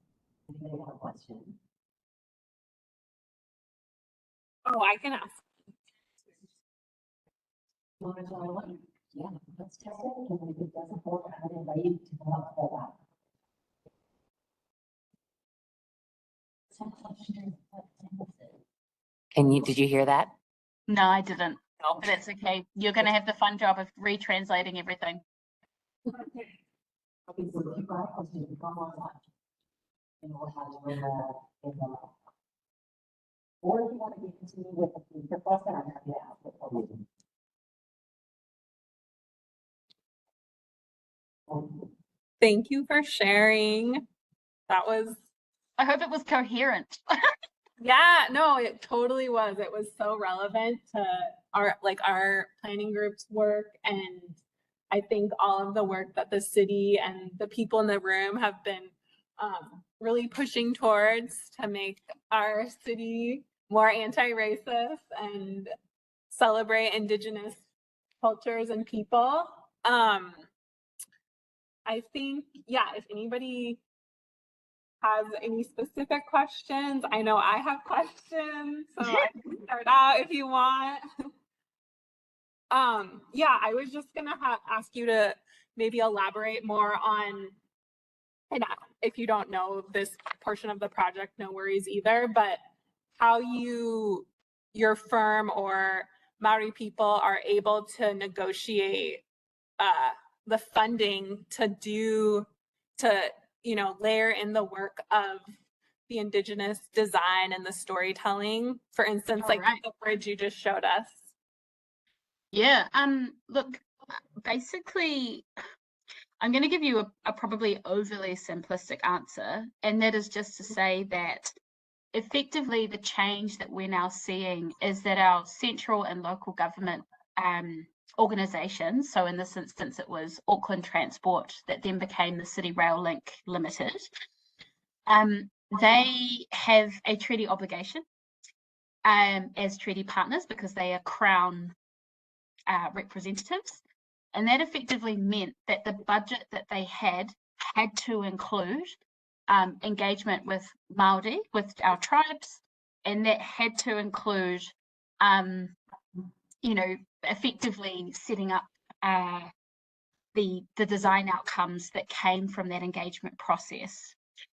Anybody have a question? Oh, I can ask. Yeah, let's test it. And if it doesn't work, I'm going to invite you to come up for that. Did you hear that? No, I didn't. No. But that's okay. You're going to have the fun job of retranslating everything. Okay, so keep our question come on up. And we'll have you in the or if you want to continue with the future question, I'm happy to ask it for you. Thank you for sharing. That was, I hope it was coherent. yeah, no, it totally was. It was so relevant to our planning group's work, and I think all of the work that the city and the people in the room have been really pushing towards to make our city more anti-racist and celebrate Indigenous cultures and people. I think, yeah, if anybody has any specific questions, I know I have questions, so I can start out if you want. Yeah, I was just gonna ask you to maybe elaborate more on, and if you don't know this portion of the project, no worries either, but how your firm or Maori people are able to negotiate the funding to layer in the work of the Indigenous design and the storytelling. For instance, like the bridge you just showed us. Yeah, look, basically, I'm going to give you a probably overly simplistic answer, and that is just to say that effectively the change that we're now seeing is that our central and local government organisations, so in this instance it was Auckland Transport that then became the City Rail Link Limited, they have a treaty obligation as treaty partners because they are Crown representatives. And that effectively meant that the budget that they had to include engagement with Maori, with our tribes, and that had to include, you know, effectively setting up the design outcomes that came from that engagement process.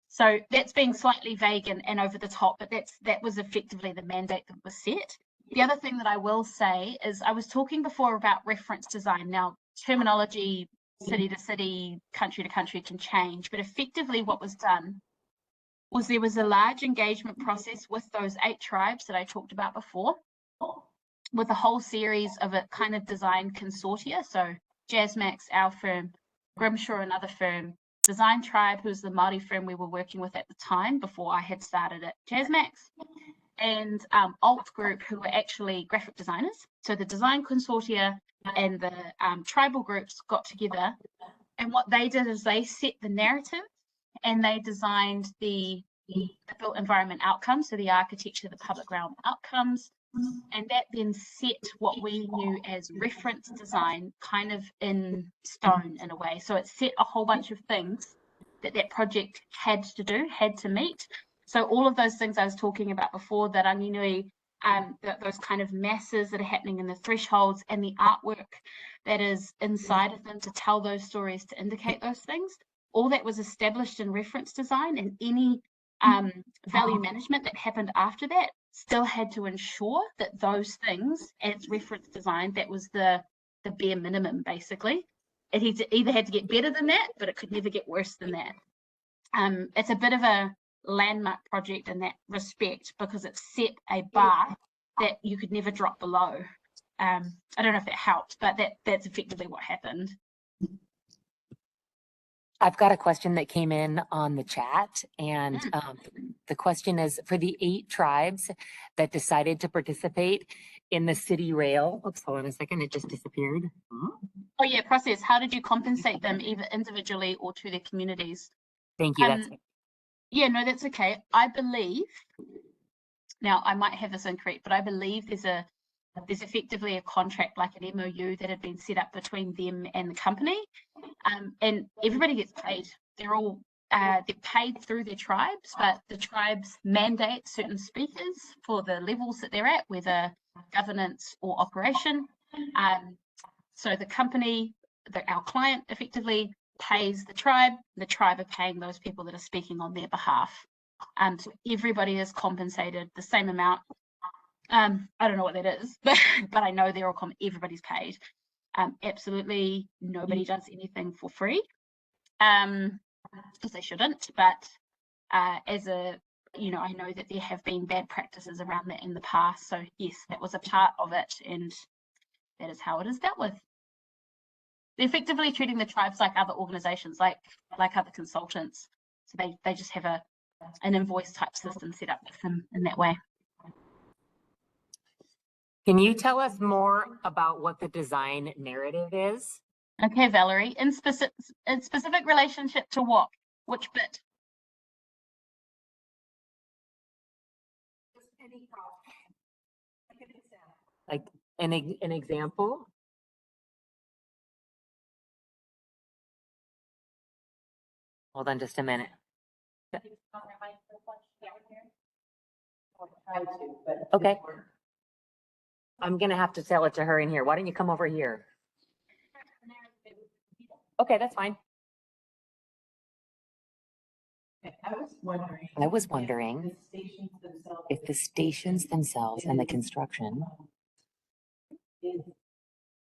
So that's being slightly vague and over the top, but that was effectively the mandate that was set. The other thing that I will say is I was talking before about reference design. Now, terminology, city to city, country to country can change, but effectively what was done was there was a large engagement process with those 8 tribes that I talked about before, with a whole series of a kind of design consortia. So Jasmax, our firm, Grimshaw, another firm, Design Tribe, who's the Maori firm we were working with at the time before I had started at Jasmax, and Alt Group, who were actually graphic designers. So the design consortia and the tribal groups got together, and what they did is they set the narrative and they designed the built environment outcomes, so the architecture, the public realm outcomes, and that then set what we knew as reference design kind of in stone in a way. So it set a whole bunch of things that project had to do, had to meet. So all of those things I was talking about before, that Anginui, those kind of masses that are happening in the thresholds and the artwork that is inside of them to tell those stories, to indicate those things, all that was established in reference design, and any value management that happened after that still had to ensure that those things as reference design, that was the bare minimum basically. It either had to get better than that, but it could never get worse than that. It's a bit of a landmark project in that respect because it set a bar that you could never drop below. I don't know if that helped, but that's effectively what happened. I've got a question that came in on the chat, and the question is for the 8 tribes that decided to participate in the city rail. Oops, hold on a second, it just disappeared. Oh yeah, process. How did you compensate them, either individually or to their communities? Thank you. That's yeah, no, that's okay. I believe, now I might have this incorrect, but I believe there's effectively a contract, like an MOU, that had been set up between them and the company, and everybody gets paid. They're all they're paid through their tribes, but the tribes mandate certain speakers for the levels that they're at, whether governance or operation. So the company, our client, effectively pays the tribe are paying those people that are speaking on their behalf. So everybody is compensated the same amount. I don't know what that is, but I know they're all everybody's paid. Absolutely nobody does anything for free, because they shouldn't. But as a, you know, I know that there have been bad practices around that in the past. So yes, that was a part of it, and that is how it is dealt with. They're effectively treating the tribes like other organizations, like other consultants. So they just have an invoice type system set up with them in that way. Can you tell us more about what the design narrative is? Okay, Valerie, in specific relationship to what? Which bit? Like an example? Hold on just a minute. Okay. I'm gonna have to tell it to her in here. Why don't you come over here? Okay, that's fine. I was wondering if the stations themselves and the construction is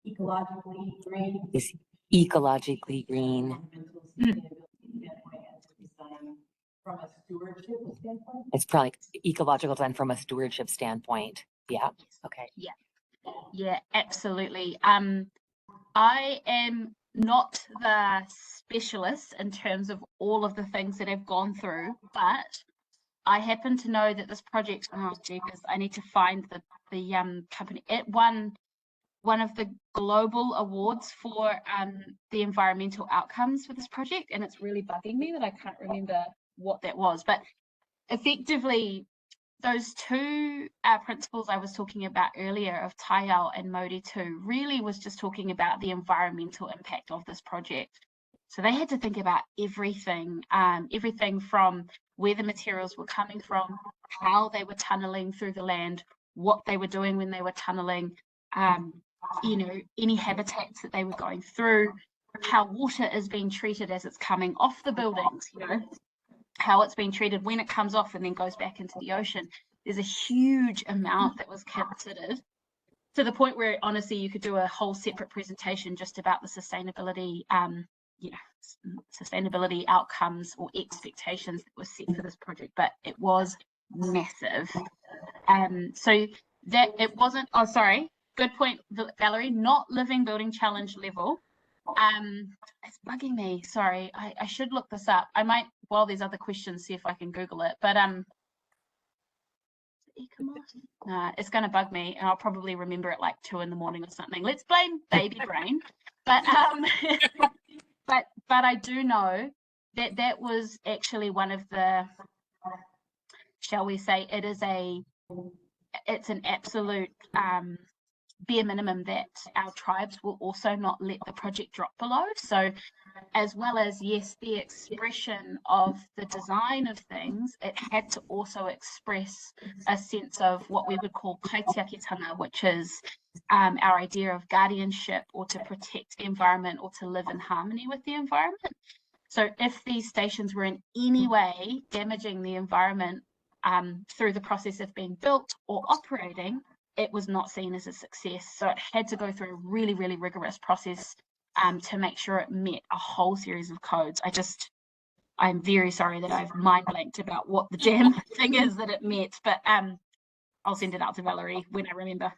ecologically green. is ecologically green. From a stewardship standpoint. It's probably ecological design from a stewardship standpoint. Yeah. Okay. Yeah. Yeah, absolutely. I am not the specialist in terms of all of the things that I've gone through, but I happen to know that this project, oh jeepers, I need to find the company. It won one of the global awards for the environmental outcomes for this project, and it's really bugging me that I can't remember what that was. But effectively, those two principles I was talking about earlier of Taiao and Maori 2 really was just talking about the environmental impact of this project. So they had to think about everything, everything from where the materials were coming from, how they were tunneling through the land, what they were doing when they were tunneling, you know, any habitats that they were going through, how water is being treated as it's coming off the buildings, you know, how it's being treated when it comes off and then goes back into the ocean. There's a huge amount that was considered, to the point where honestly you could do a whole separate presentation just about the sustainability, you know, sustainability outcomes or expectations that were set for this project, but it was massive. So that it wasn't, oh sorry, good point, Valerie, not living building challenge level. It's bugging me, sorry, I should look this up. I might, while there's other questions, see if I can Google it, but it's going to bug me, and I'll probably remember it like 2 in the morning or something. Let's blame baby brain. But but I do know that that was actually one of the, shall we say, it's an absolute bare minimum that our tribes will also not let the project drop below. So as well as, yes, the expression of the design of things, it had to also express a sense of what we would call kaitiakitanga, which is our idea of guardianship, or to protect the environment, or to live in harmony with the environment. So if these stations were in any way damaging the environment through the process of being built or operating, it was not seen as a success. So it had to go through a really, really rigorous process to make sure it met a whole series of codes. I'm very sorry that I've mind blanked about what the damn thing is that it met, but I'll send it out to Valerie when I remember.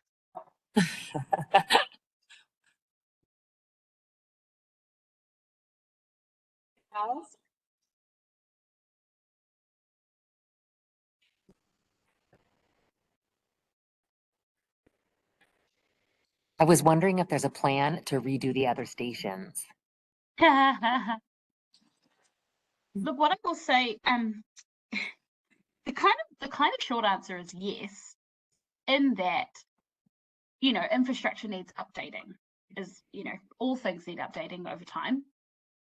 Alice? I was wondering if there's a plan to redo the other stations. Look, what I will say, the kind of short answer is yes, in that, you know, infrastructure needs updating, as you know, all things need updating over time.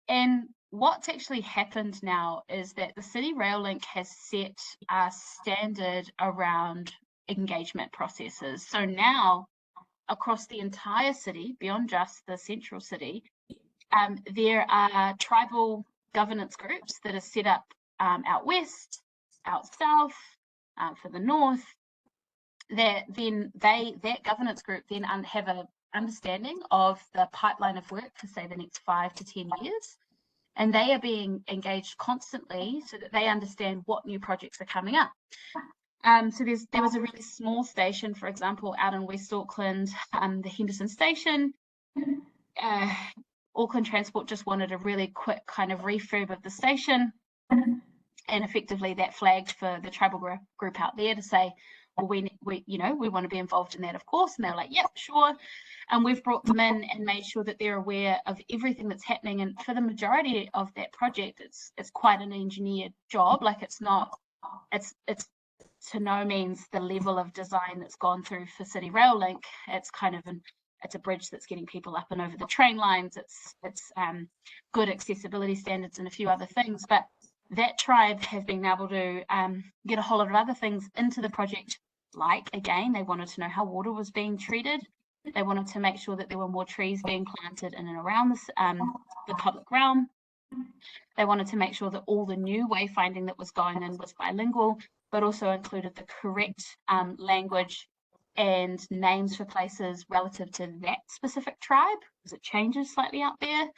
And what's actually happened now is that the City Rail Link has set a standard around engagement processes. So now, across the entire city, beyond just the central city, there are tribal governance groups that are set up out west, out south, for the north. That governance group then have an understanding of the pipeline of work for, say, the next 5 to 10 years. And they are being engaged constantly so that they understand what new projects are coming up. So there was a really small station, for example, out in West Auckland, the Henderson station. Auckland Transport just wanted a really quick kind of refurb of the station. And effectively that flagged for the tribal group out there to say, well, we want to be involved in that, of course. And they're like, yep, sure. And we've brought them in and made sure that they're aware of everything that's happening. And for the majority of that project, it's quite an engineered job. Like it's to no means the level of design that's gone through for City Rail Link. It's kind of it's a bridge that's getting people up and over the train lines. It's good accessibility standards and a few other things. But that tribe have been able to get a whole lot of other things into the project. Like, again, they wanted to know how water was being treated. They wanted to make sure that there were more trees being planted in and around the public realm. They wanted to make sure that all the new wayfinding that was going in was bilingual, but also included the correct language and names for places relative to that specific tribe, because it changes slightly out there.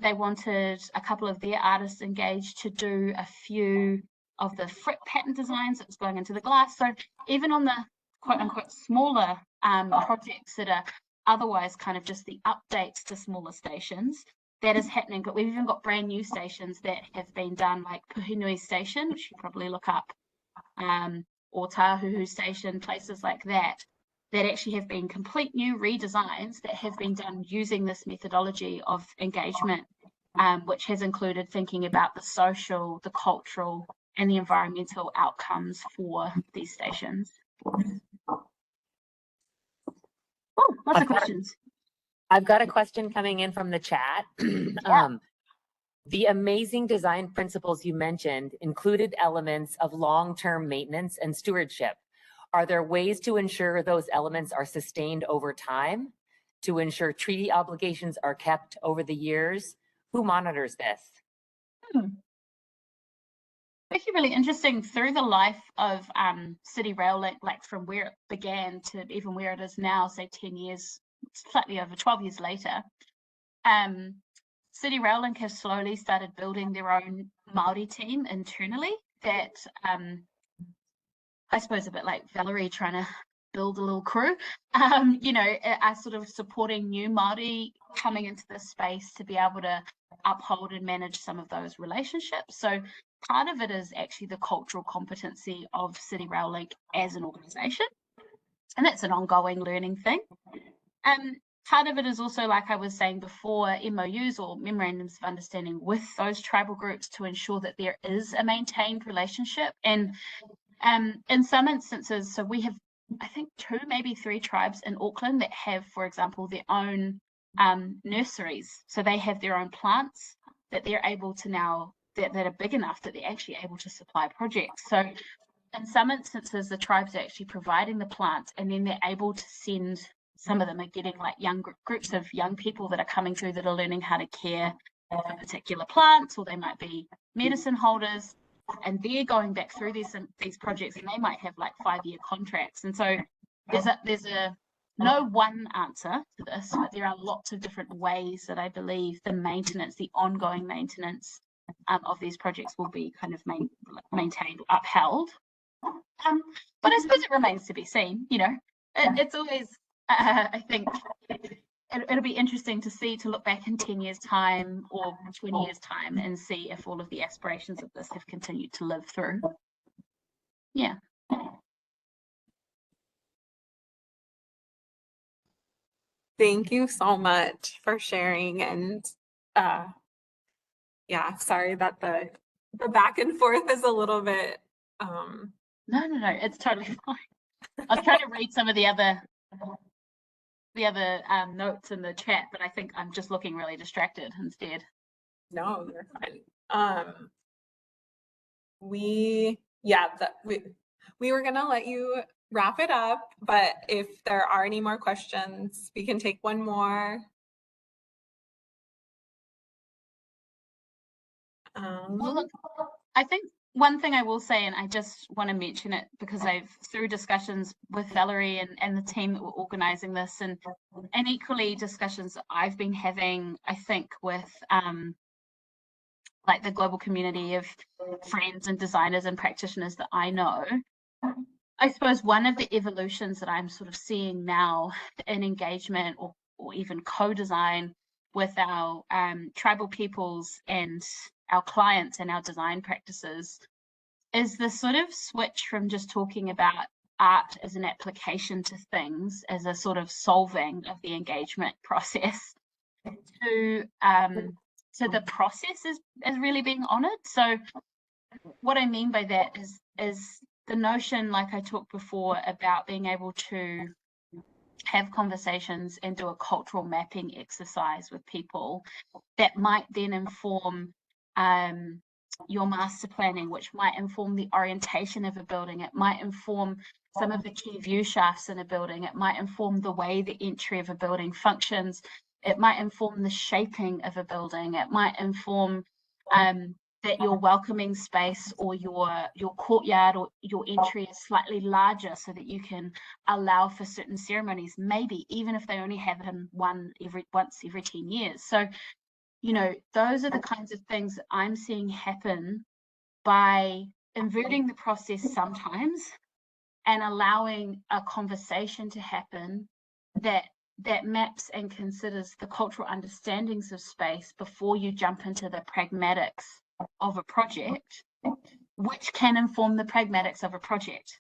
They wanted a couple of their artists engaged to do a few of the frit pattern designs that was going into the glass. So even on the quote unquote smaller projects that are otherwise kind of just the updates to smaller stations. That is happening, but we've even got brand new stations that have been done, like Puhinui Station, which you probably look up, or Tahuhu Station, places like that, that actually have been complete new redesigns that have been done using this methodology of engagement, which has included thinking about the social, the cultural, and the environmental outcomes for these stations. Oh, lots of questions. I've got a question coming in from the chat. The amazing design principles you mentioned included elements of long-term maintenance and stewardship. Are there ways to ensure those elements are sustained over time, to ensure treaty obligations are kept over the years? Who monitors this? Actually really interesting. Through the life of City Rail Link, like from where it began to even where it is now, say 10 years, slightly over 12 years later, City Rail Link has slowly started building their own Maori team internally that I suppose a bit like Valerie trying to build a little crew, you know, are sort of supporting new Maori coming into this space to be able to uphold and manage some of those relationships. So part of it is actually the cultural competency of City Rail Link as an organisation, and that's an ongoing learning thing. Part of it is also, like I was saying before, MOUs or memorandums of understanding with those tribal groups to ensure that there is a maintained relationship. And in some instances, so we have, I think, 2, maybe 3 tribes in Auckland that have, for example, their own nurseries. So they have their own plants that they're able to now, that are big enough that they're actually able to supply projects. So in some instances, the tribes are actually providing the plants, and then they're able to send, some of them are getting like young groups of young people that are coming through that are learning how to care for particular plants, or they might be medicine holders, and they're going back through these projects, and they might have like 5-year contracts. And so there's no one answer to this, but there are lots of different ways that I believe the maintenance, the ongoing maintenance of these projects will be kind of maintained, upheld. But I suppose it remains to be seen. You know, it's always, I think, it'll be interesting to see, to look back in 10 years' time or 20 years' time and see if all of the aspirations of this have continued to live through. Yeah. Thank you so much for sharing. And yeah, sorry that the back and forth is a little bit No, it's totally fine. I was trying to read some of the other notes in the chat, but I think I'm just looking really distracted instead. No, you're fine. We were gonna let you wrap it up, but if there are any more questions, we can take one more. Well, look, I think one thing I will say, and I just want to mention it because through discussions with Valerie and the team that were organising this, and equally discussions that I've been having, I think, with like the global community of friends and designers and practitioners that I know, I suppose one of the evolutions that I'm sort of seeing now in engagement or even co-design with our tribal peoples and our clients and our design practices is the sort of switch from just talking about art as an application to things, as a sort of solving of the engagement process, to the process is really being honoured. So what I mean by that is the notion, like I talked before, about being able to have conversations and do a cultural mapping exercise with people that might then inform your master planning, which might inform the orientation of a building. It might inform some of the key view shafts in a building. It might inform the way the entry of a building functions. It might inform the shaping of a building. It might inform that your welcoming space or your courtyard or your entry is slightly larger so that you can allow for certain ceremonies, maybe even if they only happen once every 10 years. So, you know, those are the kinds of things that I'm seeing happen by inverting the process sometimes and allowing a conversation to happen that maps and considers the cultural understandings of space before you jump into the pragmatics of a project, which can inform the pragmatics of a project.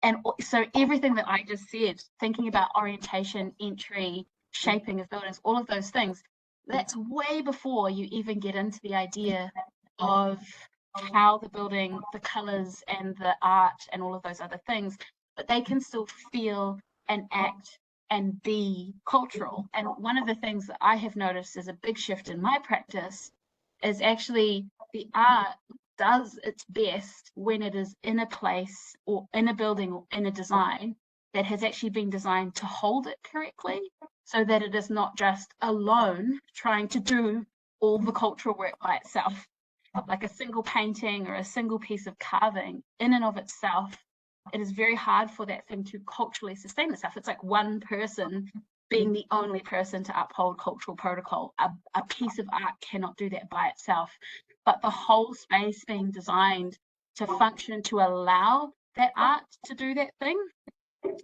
And so everything that I just said, thinking about orientation, entry, shaping of buildings, all of those things, that's way before you even get into the idea of how the building, the colors and the art and all of those other things, but they can still feel and act and be cultural. And one of the things that I have noticed is a big shift in my practice is actually the art does its best when it is in a place or in a building or in a design that has actually been designed to hold it correctly, so that it is not just alone trying to do all the cultural work by itself. Like a single painting or a single piece of carving in and of itself, it is very hard for that thing to culturally sustain itself. It's like one person being the only person to uphold cultural protocol. A piece of art cannot do that by itself, but the whole space being designed to function to allow that art to do that thing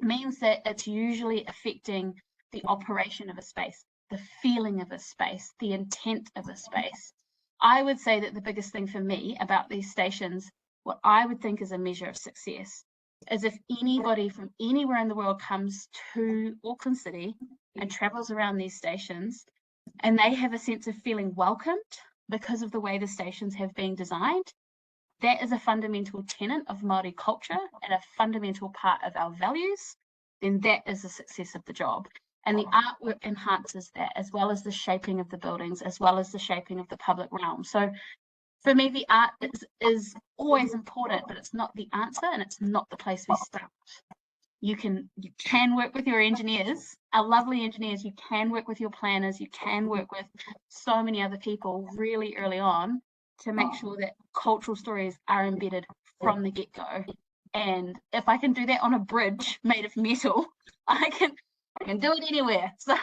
means that it's usually affecting the operation of a space, the feeling of a space, the intent of a space. I would say that the biggest thing for me about these stations, what I would think is a measure of success, is if anybody from anywhere in the world comes to Auckland City and travels around these stations and they have a sense of feeling welcomed because of the way the stations have been designed, that is a fundamental tenet of Maori culture and a fundamental part of our values, then that is the success of the job. And the artwork enhances that, as well as the shaping of the buildings, as well as the shaping of the public realm. So for me, the art is always important, but it's not the answer and it's not the place we start. You can work with your engineers, our lovely engineers, you can work with your planners, you can work with so many other people really early on to make sure that cultural stories are embedded from the get-go. And if I can do that on a bridge made of metal, I can do it anywhere. So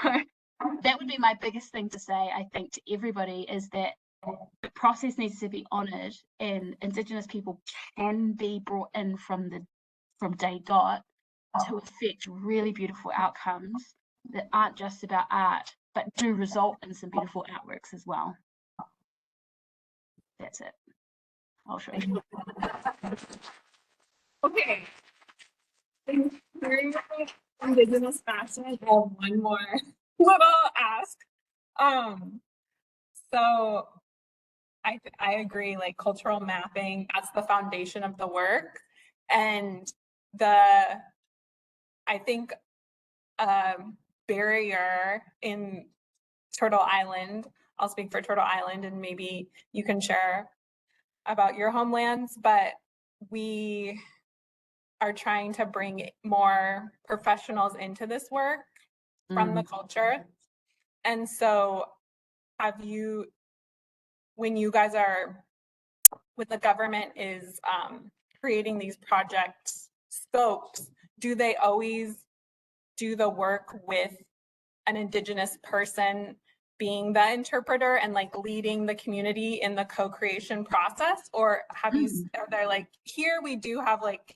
that would be my biggest thing to say, I think, to everybody, is that the process needs to be honoured and Indigenous people can be brought in from day dot to affect really beautiful outcomes that aren't just about art, but do result in some beautiful artworks as well. That's it. I'll show you. Okay. Very Indigenous fashion. I have one more little ask. So I agree, like cultural mapping, that's the foundation of the work. And I think barrier in Turtle Island, I'll speak for Turtle Island and maybe you can share about your homelands, but we are trying to bring more professionals into this work from the culture. And so when you guys are, when the government is creating these project scopes, do they always do the work with an Indigenous person being the interpreter and like leading the community in the co-creation process? Or are there like, here we do have like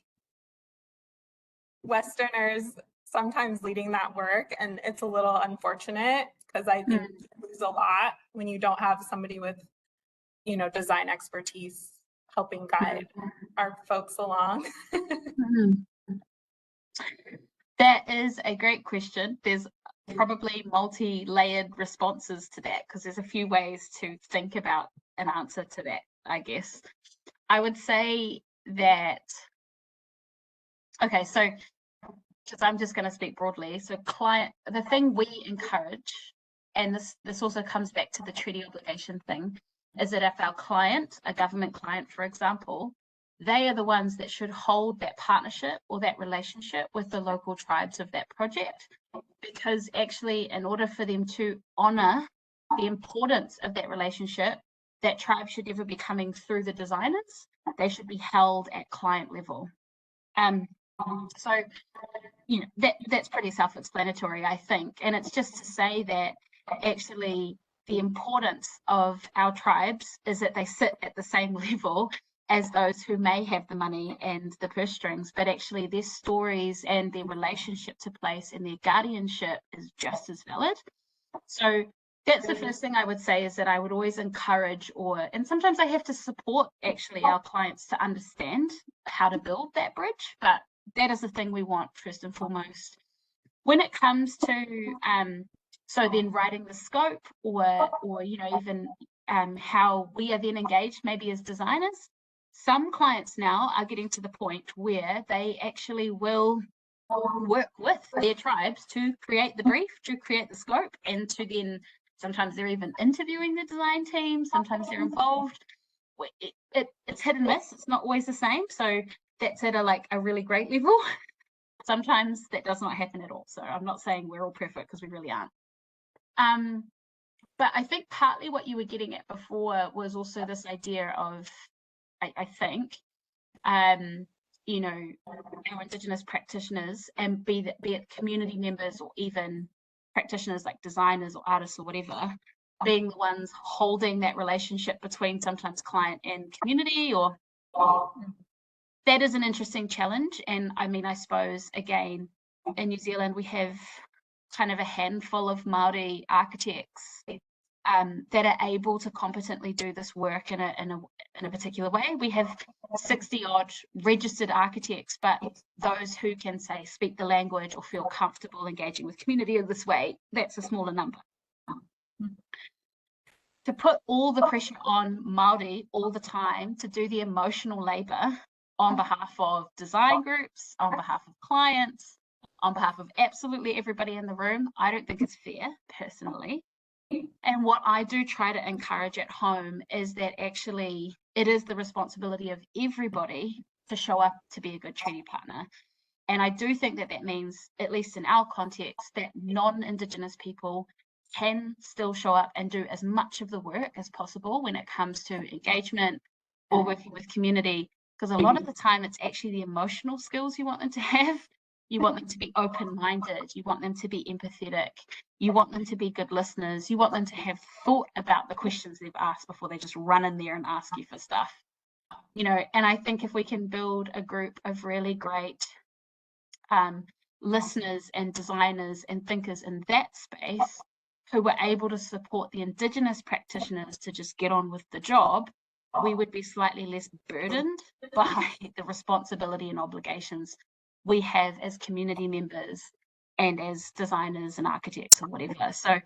Westerners sometimes leading that work, and it's a little unfortunate because I think you lose a lot when you don't have somebody with, you know, design expertise helping guide our folks along. That is a great question. There's probably multi-layered responses to that because there's a few ways to think about an answer to that, I guess. I would say that, okay, so because I'm just going to speak broadly. So the thing we encourage, and this also comes back to the treaty obligation thing, is that if our client, a government client, for example, they are the ones that should hold that partnership or that relationship with the local tribes of that project, because actually in order for them to honour the importance of that relationship, that tribe should never be coming through the designers. They should be held at client level. So, you know, that's pretty self-explanatory, I think. And it's just to say that actually the importance of our tribes is that they sit at the same level as those who may have the money and the purse strings, but actually their stories and their relationship to place and their guardianship is just as valid. So that's the first thing I would say, is that I would always encourage, and sometimes I have to support actually our clients to understand how to build that bridge, but that is the thing we want first and foremost. When it comes to so then writing the scope, or you know, even how we are then engaged maybe as designers, some clients now are getting to the point where they actually will work with their tribes to create the brief, to create the scope, and to then sometimes they're even interviewing the design team, sometimes they're involved. It's hit and miss, it's not always the same, so that's at a really great level. Sometimes that does not happen at all, so I'm not saying we're all perfect, because we really aren't. But I think partly what you were getting at before was also this idea of, I think, you know, our Indigenous practitioners, and be it community members or even practitioners like designers or artists or whatever, being the ones holding that relationship between sometimes client and community, or that is an interesting challenge. And I mean, I suppose, again, in New Zealand, we have kind of a handful of Maori architects that are able to competently do this work in a particular way. We have 60 odd registered architects, but those who can, say, speak the language or feel comfortable engaging with community in this way, that's a smaller number. To put all the pressure on Maori all the time to do the emotional labor on behalf of design groups, on behalf of clients, on behalf of absolutely everybody in the room, I don't think it's fair, personally. And what I do try to encourage at home is that actually it is the responsibility of everybody to show up to be a good treaty partner. And I do think that that means, at least in our context, that non-Indigenous people can still show up and do as much of the work as possible when it comes to engagement or working with community, because a lot of the time it's actually the emotional skills you want them to have. You want them to be open-minded, you want them to be empathetic, you want them to be good listeners, you want them to have thought about the questions they've asked before they just run in there and ask you for stuff. You know, and I think if we can build a group of really great listeners and designers and thinkers in that space, who were able to support the Indigenous practitioners to just get on with the job, we would be slightly less burdened by the responsibility and obligations we have as community members and as designers and architects or whatever. So,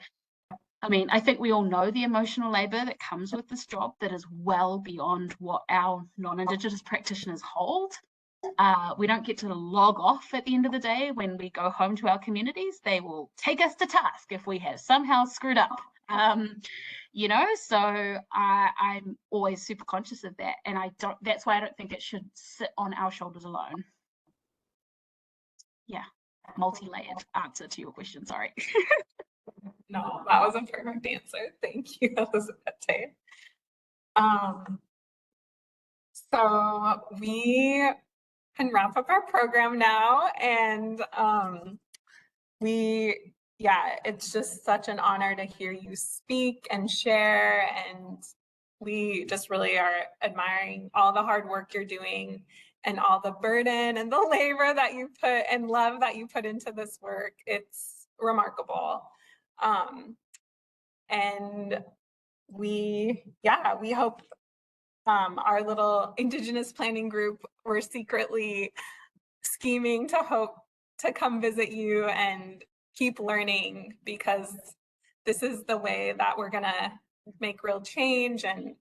I mean, I think we all know the emotional labor that comes with this job that is well beyond what our non-Indigenous practitioners hold. We don't get to log off at the end of the day when we go home to our communities. They will take us to task if we have somehow screwed up. You know, so I'm always super conscious of that, and that's why I don't think it should sit on our shoulders alone. Yeah, multi-layered answer to your question, sorry. No, that was a perfect answer. Thank you, Elisapeta. So we can wrap up our program now, and it's just such an honor to hear you speak and share, and we just really are admiring all the hard work you're doing and all the burden and the labor that you put and love that you put into this work. It's remarkable. And we hope our little Indigenous planning group, we're secretly scheming to hope to come visit you and keep learning, because this is the way that we're gonna make real change and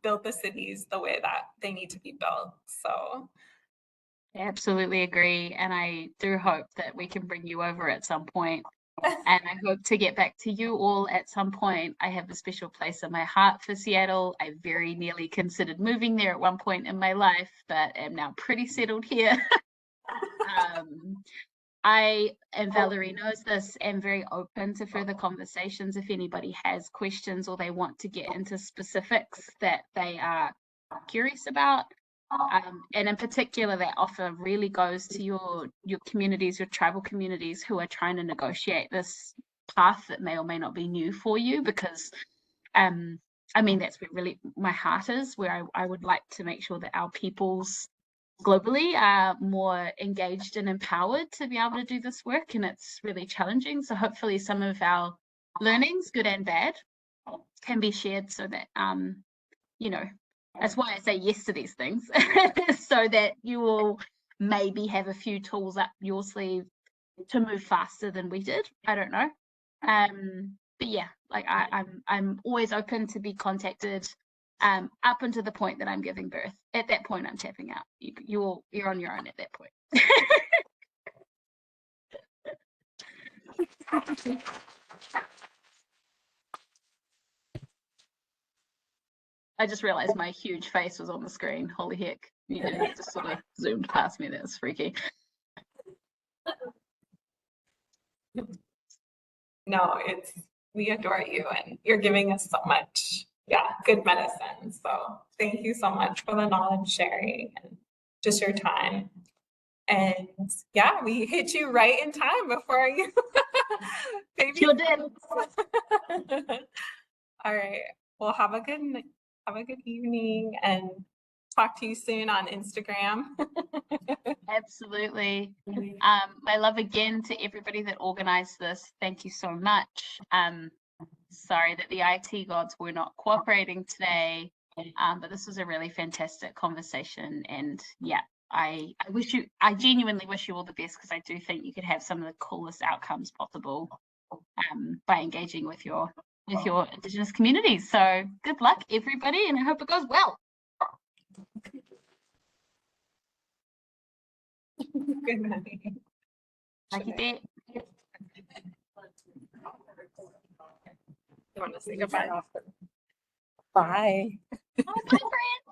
build the cities the way that they need to be built. So I absolutely agree, and I do hope that we can bring you over at some point. And I hope to get back to you all at some point. I have a special place in my heart for Seattle. I very nearly considered moving there at one point in my life, but am now pretty settled here. I, and Valerie knows this, am very open to further conversations if anybody has questions or they want to get into specifics that they are curious about. And in particular, that offer really goes to your communities, your tribal communities who are trying to negotiate this path that may or may not be new for you, because I mean, that's where really my heart is, where I would like to make sure that our peoples globally are more engaged and empowered to be able to do this work, and it's really challenging. So hopefully some of our learnings, good and bad, can be shared so that, you know, that's why I say yes to these things, so that you will maybe have a few tools up your sleeve to move faster than we did. I don't know. But yeah, like I'm always open to be contacted, up until the point that I'm giving birth. At that point, I'm tapping out. You're on your own at that point. I just realized my huge face was on the screen. Holy heck. Yeah, it just sort of zoomed past me. That was freaky. No, we adore you, and you're giving us so much, good medicine. So thank you so much for the knowledge sharing and just your time. And yeah, we hit you right in time before you baby. Sure did. All right. Well, have a good evening, and talk to you soon on Instagram. Absolutely. My love again to everybody that organized this. Thank you so much. Sorry that the IT gods were not cooperating today, but this was a really fantastic conversation. And yeah, I genuinely wish you all the best, because I do think you could have some of the coolest outcomes possible by engaging with your Indigenous communities. So good luck, everybody, and I hope it goes well. Good night. Like you did. You want to say goodbye? Bye. Oh, bye, friend.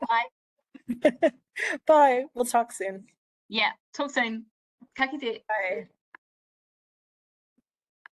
Bye. Bye. We'll talk soon. Yeah, talk soon. Ka kite. Bye.